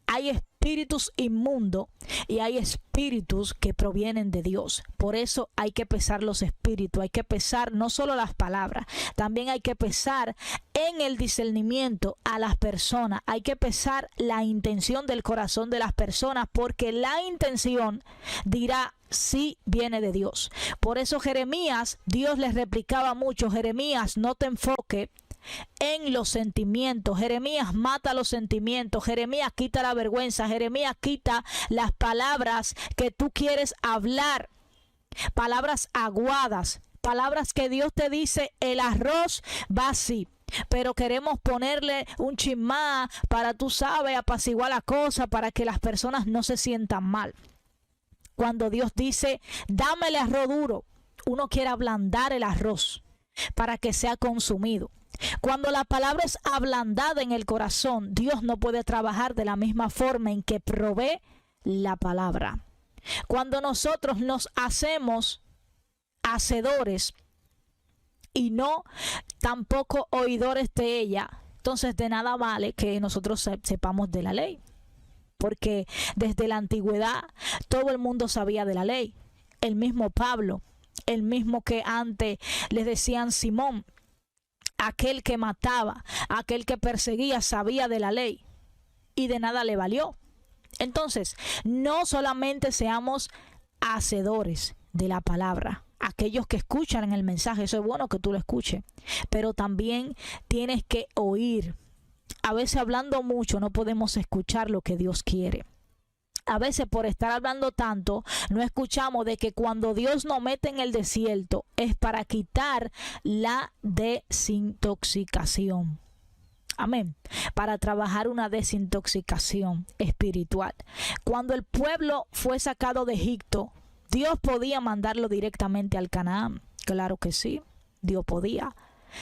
Hay espíritus inmundos y hay espíritus que provienen de Dios. Por eso hay que pesar los espíritus, hay que pesar no solo las palabras, también hay que pesar en el discernimiento a las personas, hay que pesar la intención del corazón de las personas, porque la intención dirá si viene de Dios. Por eso Jeremías, Dios les replicaba mucho: Jeremías, no te enfoques en los sentimientos. Jeremías, mata los sentimientos. Jeremías, quita la vergüenza. Jeremías, quita las palabras que tú quieres hablar, palabras aguadas, palabras que Dios te dice: el arroz va así, pero queremos ponerle un chismá para, tú sabes, apaciguar la cosa, para que las personas no se sientan mal. Cuando Dios dice, dame el arroz duro, uno quiere ablandar el arroz para que sea consumido. Cuando la palabra es ablandada en el corazón, Dios no puede trabajar de la misma forma en que provee la palabra. Cuando nosotros nos hacemos hacedores y no tampoco oidores de ella, entonces de nada vale que nosotros sepamos de la ley. Porque desde la antigüedad todo el mundo sabía de la ley. El mismo Pablo, el mismo que antes les decían Simón, aquel que mataba, aquel que perseguía, sabía de la ley y de nada le valió. Entonces, no solamente seamos hacedores de la palabra, aquellos que escuchan en el mensaje, eso es bueno que tú lo escuches, pero también tienes que oír. A veces hablando mucho no podemos escuchar lo que Dios quiere. A veces por estar hablando tanto no escuchamos de que cuando Dios nos mete en el desierto es para quitar la desintoxicación. Amén. Para trabajar una desintoxicación espiritual. Cuando el pueblo fue sacado de Egipto, Dios podía mandarlo directamente al Canaán. Claro que sí, Dios podía.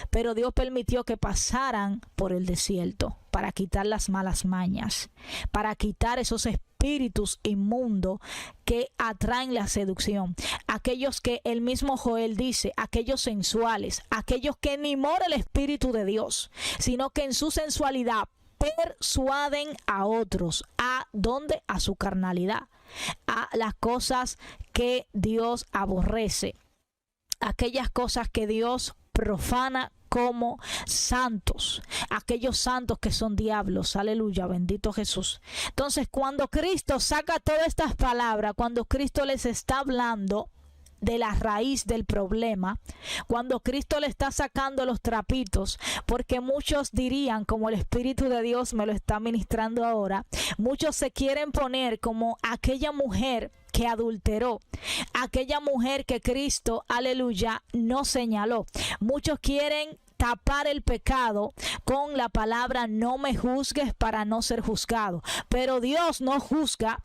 Pero Dios permitió que pasaran por el desierto para quitar las malas mañas, para quitar esos espíritus inmundos que atraen la seducción. Aquellos que el mismo Joel dice, aquellos sensuales, aquellos que ni mora el Espíritu de Dios, sino que en su sensualidad persuaden a otros. ¿A dónde? A su carnalidad, a las cosas que Dios aborrece, aquellas cosas que Dios profana como santos, aquellos santos que son diablos. Aleluya, bendito Jesús. Entonces, cuando Cristo saca todas estas palabras, cuando Cristo les está hablando de la raíz del problema, cuando Cristo le está sacando los trapitos, porque muchos dirían, como el Espíritu de Dios me lo está ministrando ahora, muchos se quieren poner como aquella mujer que adulteró, aquella mujer que Cristo, aleluya, no señaló. Muchos quieren tapar el pecado con la palabra no me juzgues para no ser juzgado, pero Dios no juzga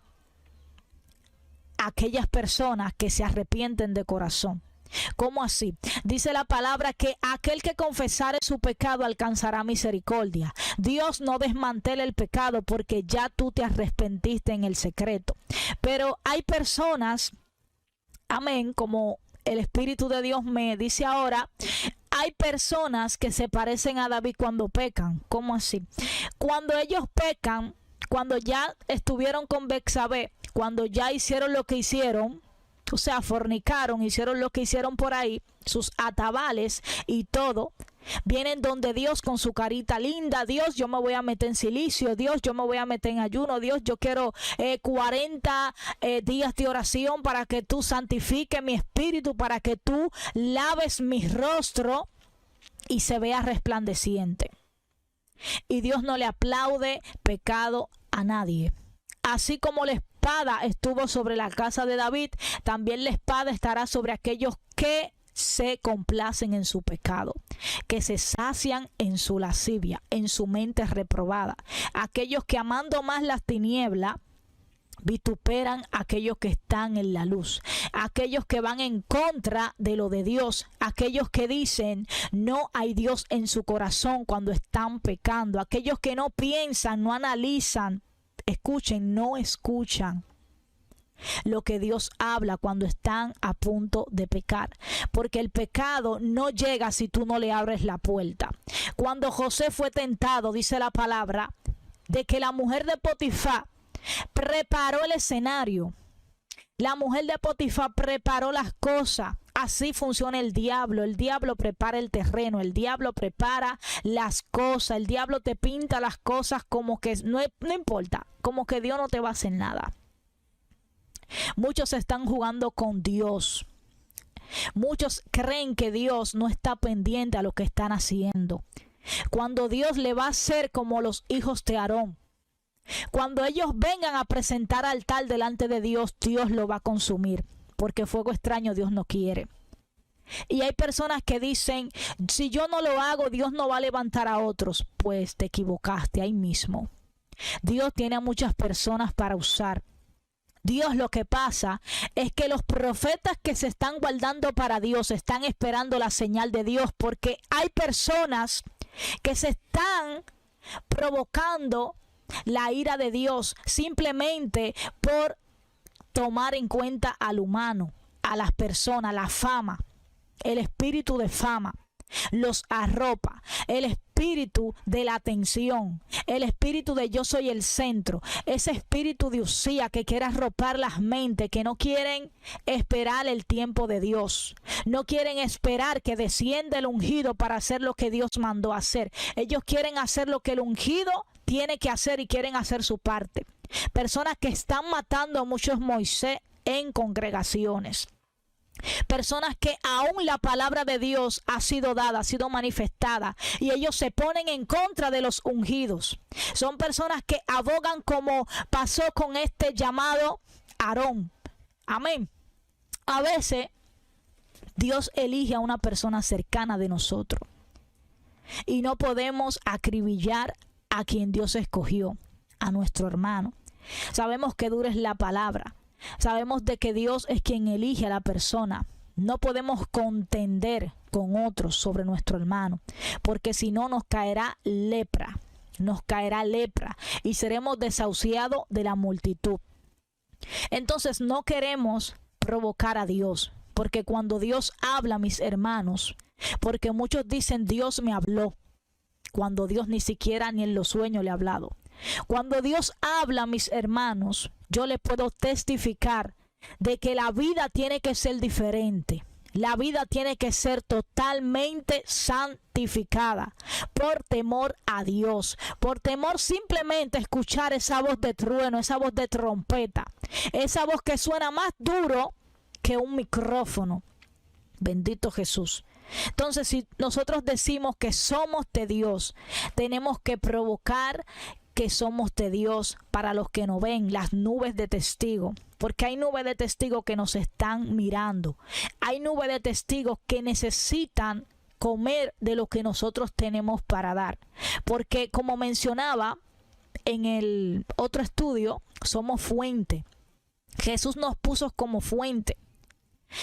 a aquellas personas que se arrepienten de corazón. ¿Cómo así? Dice la palabra que aquel que confesare su pecado alcanzará misericordia. Dios no desmantela el pecado porque ya tú te arrepentiste en el secreto. Pero hay personas, amén, como el Espíritu de Dios me dice ahora, hay personas que se parecen a David cuando pecan. ¿Cómo así? Cuando ellos pecan, cuando ya estuvieron con Betsabé, cuando ya hicieron lo que hicieron, o sea, fornicaron, hicieron lo que hicieron por ahí, sus atabales y todo, vienen donde Dios con su carita linda. Dios, yo me voy a meter en silicio. Dios, yo me voy a meter en ayuno. Dios, yo quiero 40 días de oración para que tú santifiques mi espíritu, para que tú laves mi rostro y se vea resplandeciente. Y Dios no le aplaude pecado a nadie. Así como la espada estuvo sobre la casa de David, también la espada estará sobre aquellos que se complacen en su pecado, que se sacian en su lascivia, en su mente reprobada. Aquellos que amando más las tinieblas vituperan a aquellos que están en la luz, aquellos que van en contra de lo de Dios, aquellos que dicen no hay Dios en su corazón cuando están pecando, aquellos que no piensan, no analizan, escuchen, no escuchan lo que Dios habla cuando están a punto de pecar, porque el pecado no llega si tú no le abres la puerta. Cuando José fue tentado, dice la palabra, de que la mujer de Potifar preparó el escenario. La mujer de Potifar preparó las cosas. Así funciona el diablo. El diablo prepara el terreno. El diablo prepara las cosas. El diablo te pinta las cosas como que no importa, como que Dios no te va a hacer nada. Muchos están jugando con Dios. Muchos creen que Dios no está pendiente a lo que están haciendo. Cuando Dios le va a hacer como los hijos de Aarón. Cuando ellos vengan a presentar altar delante de Dios, Dios lo va a consumir, porque fuego extraño Dios no quiere. Y hay personas que dicen, si yo no lo hago, Dios no va a levantar a otros. Pues te equivocaste ahí mismo. Dios tiene a muchas personas para usar. Dios, lo que pasa es que los profetas que se están guardando para Dios están esperando la señal de Dios, porque hay personas que se están provocando la ira de Dios simplemente por tomar en cuenta al humano, a las personas, la fama, el espíritu de fama. Los arropa, el espíritu de la atención, el espíritu de yo soy el centro, ese espíritu de Usía que quiere arropar las mentes, que no quieren esperar el tiempo de Dios, no quieren esperar que descienda el ungido para hacer lo que Dios mandó hacer. Ellos quieren hacer lo que el ungido tiene que hacer y quieren hacer su parte. Personas que están matando a muchos Moisés en congregaciones. Personas que aún la palabra de Dios ha sido dada, ha sido manifestada, y ellos se ponen en contra de los ungidos. Son personas que abogan como pasó con este llamado Aarón. Amén. A veces Dios elige a una persona cercana de nosotros y no podemos acribillar a quien Dios escogió, a nuestro hermano. Sabemos que dura es la palabra. Sabemos de que Dios es quien elige a la persona. No podemos contender con otros sobre nuestro hermano, porque si no nos caerá lepra y seremos desahuciados de la multitud. Entonces no queremos provocar a Dios, porque cuando Dios habla, mis hermanos, porque muchos dicen Dios me habló, cuando Dios ni siquiera ni en los sueños le ha hablado. Cuando Dios habla, mis hermanos, yo le puedo testificar de que la vida tiene que ser diferente. La vida tiene que ser totalmente santificada por temor a Dios, por temor simplemente a escuchar esa voz de trueno, esa voz de trompeta, esa voz que suena más duro que un micrófono. Bendito Jesús. Entonces, si nosotros decimos que somos de Dios, tenemos que provocar que somos de Dios para los que no ven, las nubes de testigos, porque hay nubes de testigos que nos están mirando, hay nubes de testigos que necesitan comer de lo que nosotros tenemos para dar, porque como mencionaba en el otro estudio, somos fuente. Jesús nos puso como fuente.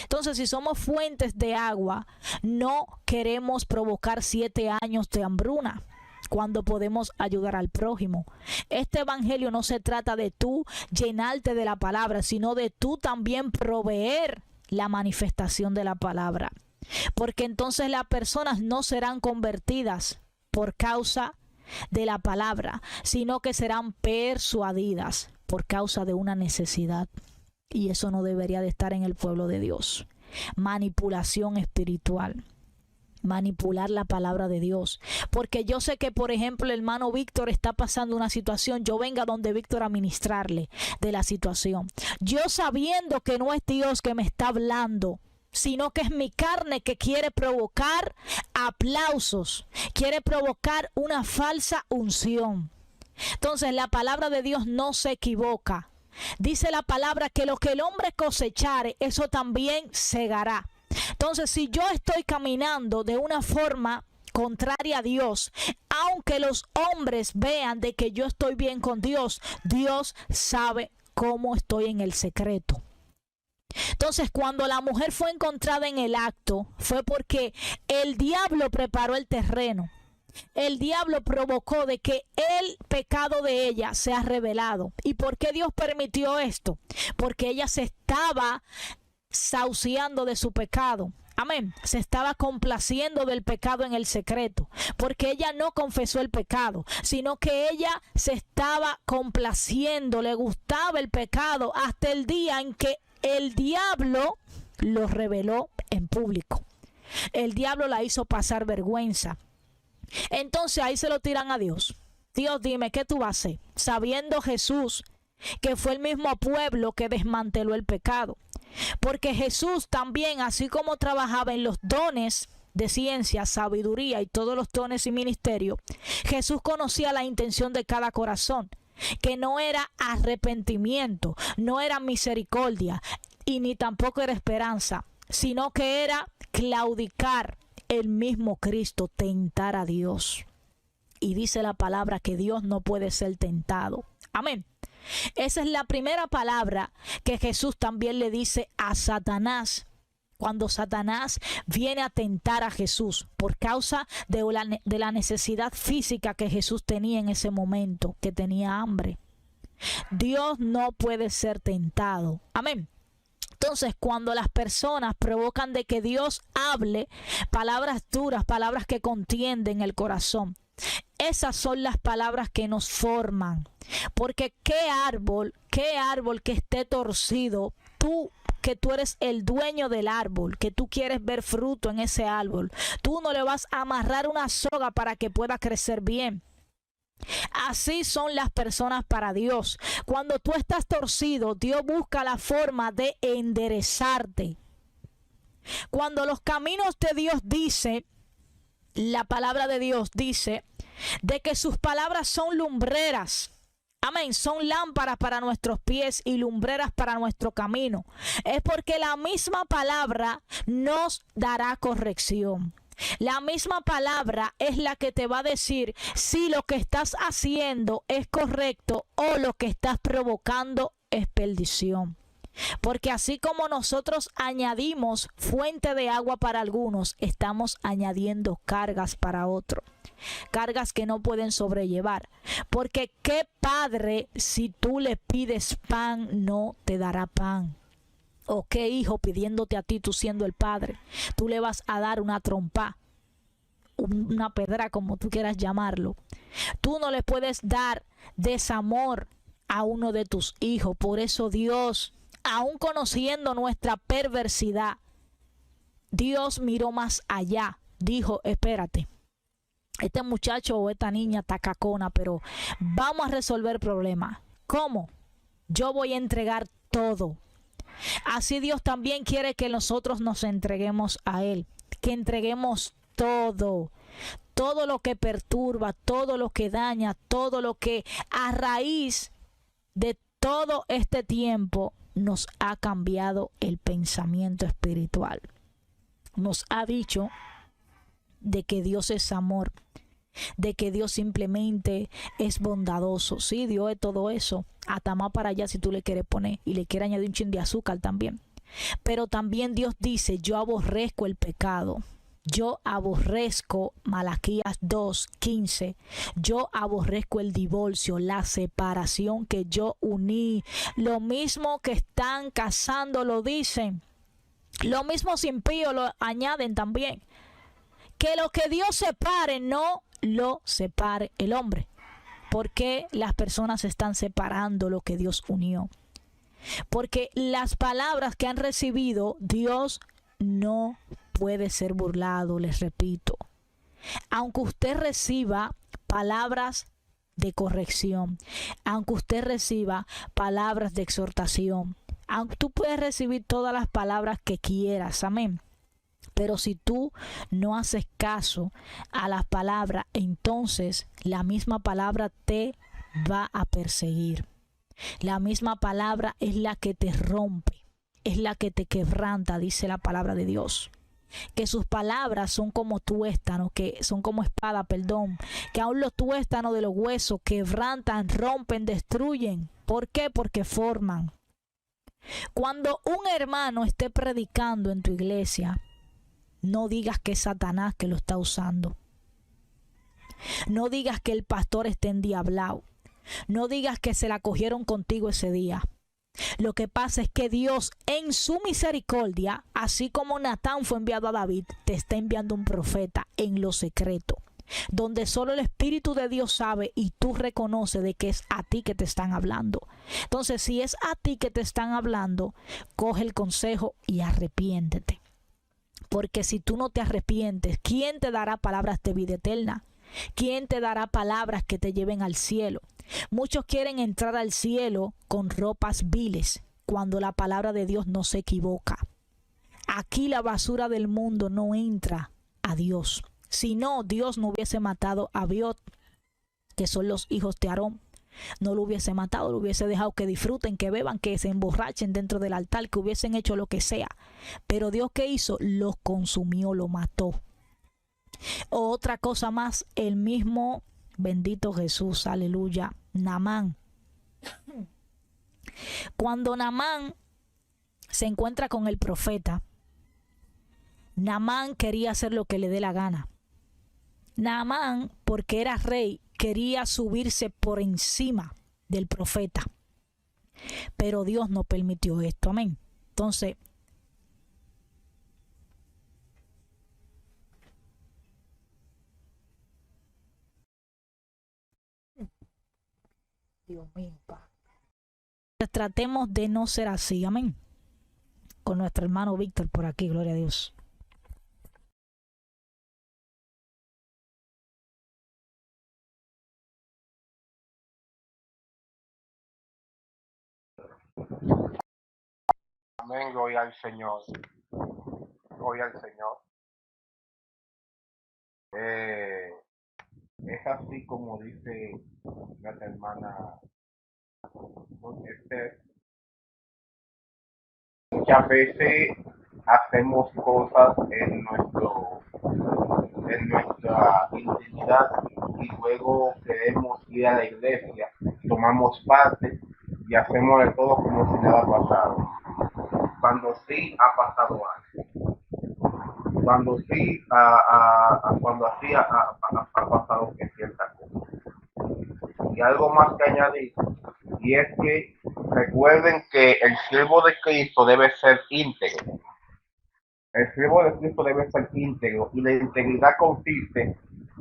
Entonces, si somos fuentes de agua, no queremos provocar 7 años de hambruna cuando podemos ayudar al prójimo. Este evangelio no se trata de tú llenarte de la palabra, sino de tú también proveer la manifestación de la palabra. Porque entonces las personas no serán convertidas por causa de la palabra, sino que serán persuadidas por causa de una necesidad. Y eso no debería de estar en el pueblo de Dios. Manipulación espiritual. Manipular la palabra de Dios. Porque yo sé que, por ejemplo, el hermano Víctor está pasando una situación. Yo venga donde Víctor a ministrarle de la situación. Yo sabiendo que no es Dios que me está hablando, sino que es mi carne que quiere provocar aplausos. Quiere provocar una falsa unción. Entonces la palabra de Dios no se equivoca. Dice la palabra que lo que el hombre cosechare, eso también segará. Entonces, si yo estoy caminando de una forma contraria a Dios, aunque los hombres vean de que yo estoy bien con Dios, Dios sabe cómo estoy en el secreto. Entonces, cuando la mujer fue encontrada en el acto, fue porque el diablo preparó el terreno. El diablo provocó de que el pecado de ella sea revelado. ¿Y por qué Dios permitió esto? Porque ella se estaba saciando de su pecado. Amén. Se estaba complaciendo del pecado en el secreto. Porque ella no confesó el pecado, sino que ella se estaba complaciendo. Le gustaba el pecado hasta el día en que el diablo lo reveló en público. El diablo la hizo pasar vergüenza. Entonces ahí se lo tiran a Dios. Dios, dime, ¿qué tú vas a hacer? Sabiendo Jesús que fue el mismo pueblo que desmanteló el pecado. Porque Jesús también, así como trabajaba en los dones de ciencia, sabiduría y todos los dones y ministerios, Jesús conocía la intención de cada corazón, que no era arrepentimiento, no era misericordia y ni tampoco era esperanza, sino que era claudicar, el mismo Cristo tentar a Dios. Y dice la palabra que Dios no puede ser tentado. Amén. Esa es la primera palabra que Jesús también le dice a Satanás. Cuando Satanás viene a tentar a Jesús por causa de la necesidad física que Jesús tenía en ese momento, que tenía hambre. Dios no puede ser tentado. Amén. Entonces, cuando las personas provocan de que Dios hable palabras duras, palabras que contienden el corazón, esas son las palabras que nos forman. Porque qué árbol que esté torcido, que tú eres el dueño del árbol, que tú quieres ver fruto en ese árbol, tú no le vas a amarrar una soga para que pueda crecer bien. Así son las personas para Dios. Cuando tú estás torcido, Dios busca la forma de enderezarte. Cuando los caminos de Dios dice, la palabra de Dios dice, de que sus palabras son lumbreras. Amén, son lámparas para nuestros pies y lumbreras para nuestro camino. Es porque la misma palabra nos dará corrección. La misma palabra es la que te va a decir si lo que estás haciendo es correcto o lo que estás provocando es perdición. Porque así como nosotros añadimos fuente de agua para algunos, estamos añadiendo cargas para otros. Cargas que no pueden sobrellevar. Porque qué padre, si tú le pides pan, no te dará pan. O qué hijo, pidiéndote a ti, tú siendo el padre, tú le vas a dar una trompa, una pedra, como tú quieras llamarlo. Tú no le puedes dar desamor a uno de tus hijos. Por eso Dios, aun conociendo nuestra perversidad, Dios miró más allá. Dijo, espérate, este muchacho o esta niña está cacona, pero vamos a resolver el problema. ¿Cómo? Yo voy a entregar todo. Así Dios también quiere que nosotros nos entreguemos a Él, que entreguemos todo lo que perturba, todo lo que daña, todo lo que a raíz de todo este tiempo nos ha cambiado el pensamiento espiritual. Nos ha dicho de que Dios es amor, de que Dios simplemente es bondadoso. Sí, Dios es todo eso, hasta más para allá si tú le quieres poner y le quieres añadir un chin de azúcar también. Pero también Dios dice, yo aborrezco el pecado. Yo aborrezco, Malaquías 2:15, yo aborrezco el divorcio, la separación que yo uní. Lo mismo que están casando lo dicen. Lo mismo sin impíos lo añaden también. Que lo que Dios separe, no lo separe el hombre. Porque las personas están separando lo que Dios unió. Porque las palabras que han recibido, Dios no puede ser burlado, les repito. Aunque usted reciba palabras de corrección, aunque usted reciba palabras de exhortación, aunque tú puedes recibir todas las palabras que quieras, amén. Pero si tú no haces caso a las palabras, entonces la misma palabra te va a perseguir. La misma palabra es la que te rompe, es la que te quebranta, dice la palabra de Dios. Que sus palabras son como tuéstanos, que son como espada, que aún los tuéstanos de los huesos quebrantan, rompen, destruyen. ¿Por qué? Porque forman. Cuando un hermano esté predicando en tu iglesia, no digas que es Satanás que lo está usando. No digas que el pastor está endiablado. No digas que se la cogieron contigo ese día. Lo que pasa es que Dios en su misericordia, así como Natán fue enviado a David, te está enviando un profeta en lo secreto, donde solo el Espíritu de Dios sabe y tú reconoces de que es a ti que te están hablando. Entonces, si es a ti que te están hablando, coge el consejo y arrepiéntete. Porque si tú no te arrepientes, ¿quién te dará palabras de vida eterna? ¿Quién te dará palabras que te lleven al cielo? Muchos quieren entrar al cielo con ropas viles, cuando la palabra de Dios no se equivoca. Aquí la basura del mundo no entra a Dios. Si no, Dios no hubiese matado a Abiot, que son los hijos de Aarón. no lo hubiese matado, lo hubiese dejado que disfruten, que beban, que se emborrachen dentro del altar, que hubiesen hecho lo que sea. Pero Dios, ¿qué hizo? Los consumió, lo mató. Otra cosa más, el mismo bendito Jesús, aleluya, Naamán. Cuando Naamán se encuentra con el profeta, Naamán quería hacer lo que le dé la gana. Naamán, porque era rey, quería subirse por encima del profeta. Pero Dios no permitió esto. Amén. Entonces, Dios mío, tratemos de no ser así. Amén. Con nuestro hermano Víctor por aquí, gloria a Dios. Amén, gloria al Señor. Gloria al Señor. Es así como dice nuestra hermana Esther. Muchas veces hacemos cosas en nuestra intimidad y luego queremos ir a la iglesia, tomamos parte y hacemos de todo como si nada pasara. Cuando sí ha pasado algo. Cuando sí ha pasado que cierta cosa. Y algo más que añadir, y es que recuerden que el siervo de Cristo debe ser íntegro. El siervo de Cristo debe ser íntegro y la integridad consiste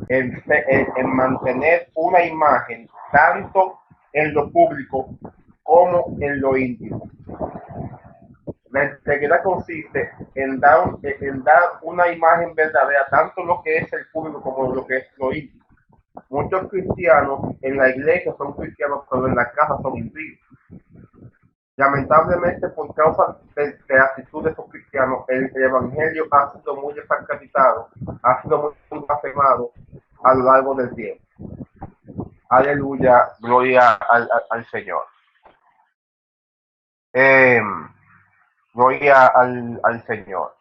en mantener una imagen tanto en lo público como en lo íntimo. La integridad consiste en dar una imagen verdadera tanto en lo que es el público como en lo que es lo íntimo. Muchos cristianos en la iglesia son cristianos, pero en la casa son impíos. Lamentablemente, por causa de la actitud de esos cristianos, el evangelio ha sido muy desacreditado, ha sido muy blasfemado a lo largo del tiempo. Aleluya, gloria al Señor. Gloria al Señor.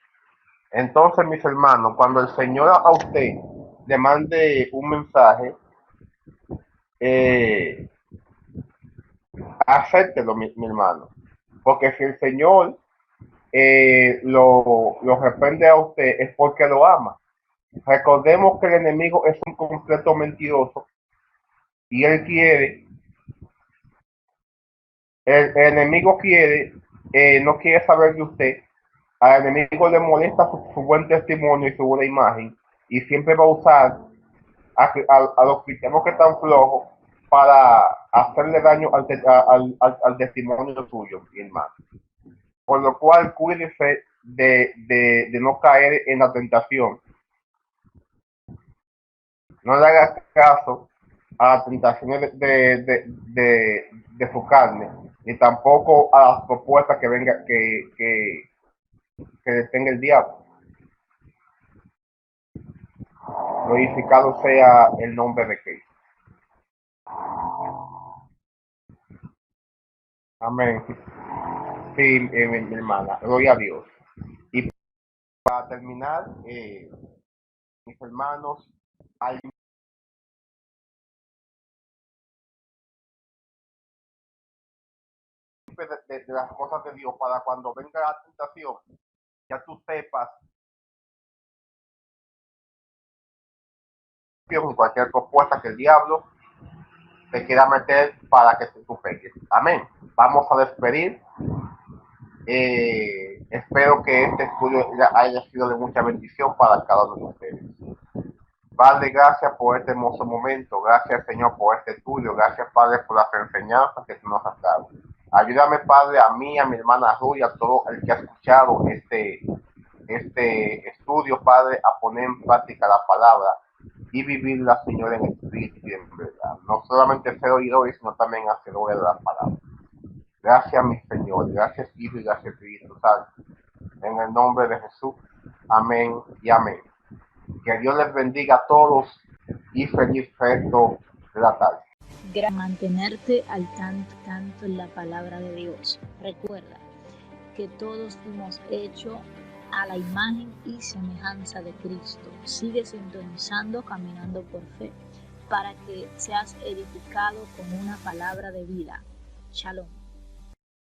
Entonces, mis hermanos, cuando el Señor a usted le mande un mensaje, acéptelo, mi hermano. Porque si el Señor lo reprende a usted es porque lo ama. Recordemos que el enemigo es un completo mentiroso y él quiere, el enemigo quiere, no quiere saber de usted. Al enemigo le molesta su buen testimonio y su buena imagen y siempre va a usar a los cristianos que están flojos para hacerle daño al testimonio suyo, mi hermano. Por lo cual, cuídese de no caer en la tentación. No le haga caso a las tentaciones de su carne, ni tampoco a las propuestas que venga que le tenga el diablo. Glorificado sea el nombre de Cristo. Amén. Sí, mi hermana, gloria a Dios. Y para terminar, mis hermanos, hay de las cosas de Dios para cuando venga la tentación, ya tú sepas en cualquier propuesta que el diablo te quiera meter para que tú peques. Amén. Vamos a despedir. Espero que este estudio haya sido de mucha bendición para cada uno de ustedes. Padre, gracias por este hermoso momento. Gracias, Señor, por este estudio. Gracias, Padre, por las enseñanzas que tú nos has dado. Ayúdame, Padre, a mí, a mi hermana Ruy, a todo el que ha escuchado este estudio, Padre, a poner en práctica la palabra y vivirla, Señor, en espíritu y en verdad. No solamente ser oidores, sino también hacedores de la palabra. Gracias, mi Señor. Gracias, Hijo, y gracias, Espíritu Santo. En el nombre de Jesús. Amén y amén. Que Dios les bendiga a todos y feliz resto de la tarde. mantenerte al tanto en la palabra de Dios. Recuerda que todos fuimos hechos a la imagen y semejanza de Cristo. Sigue sintonizando, caminando por fe, para que seas edificado con una palabra de vida. Shalom.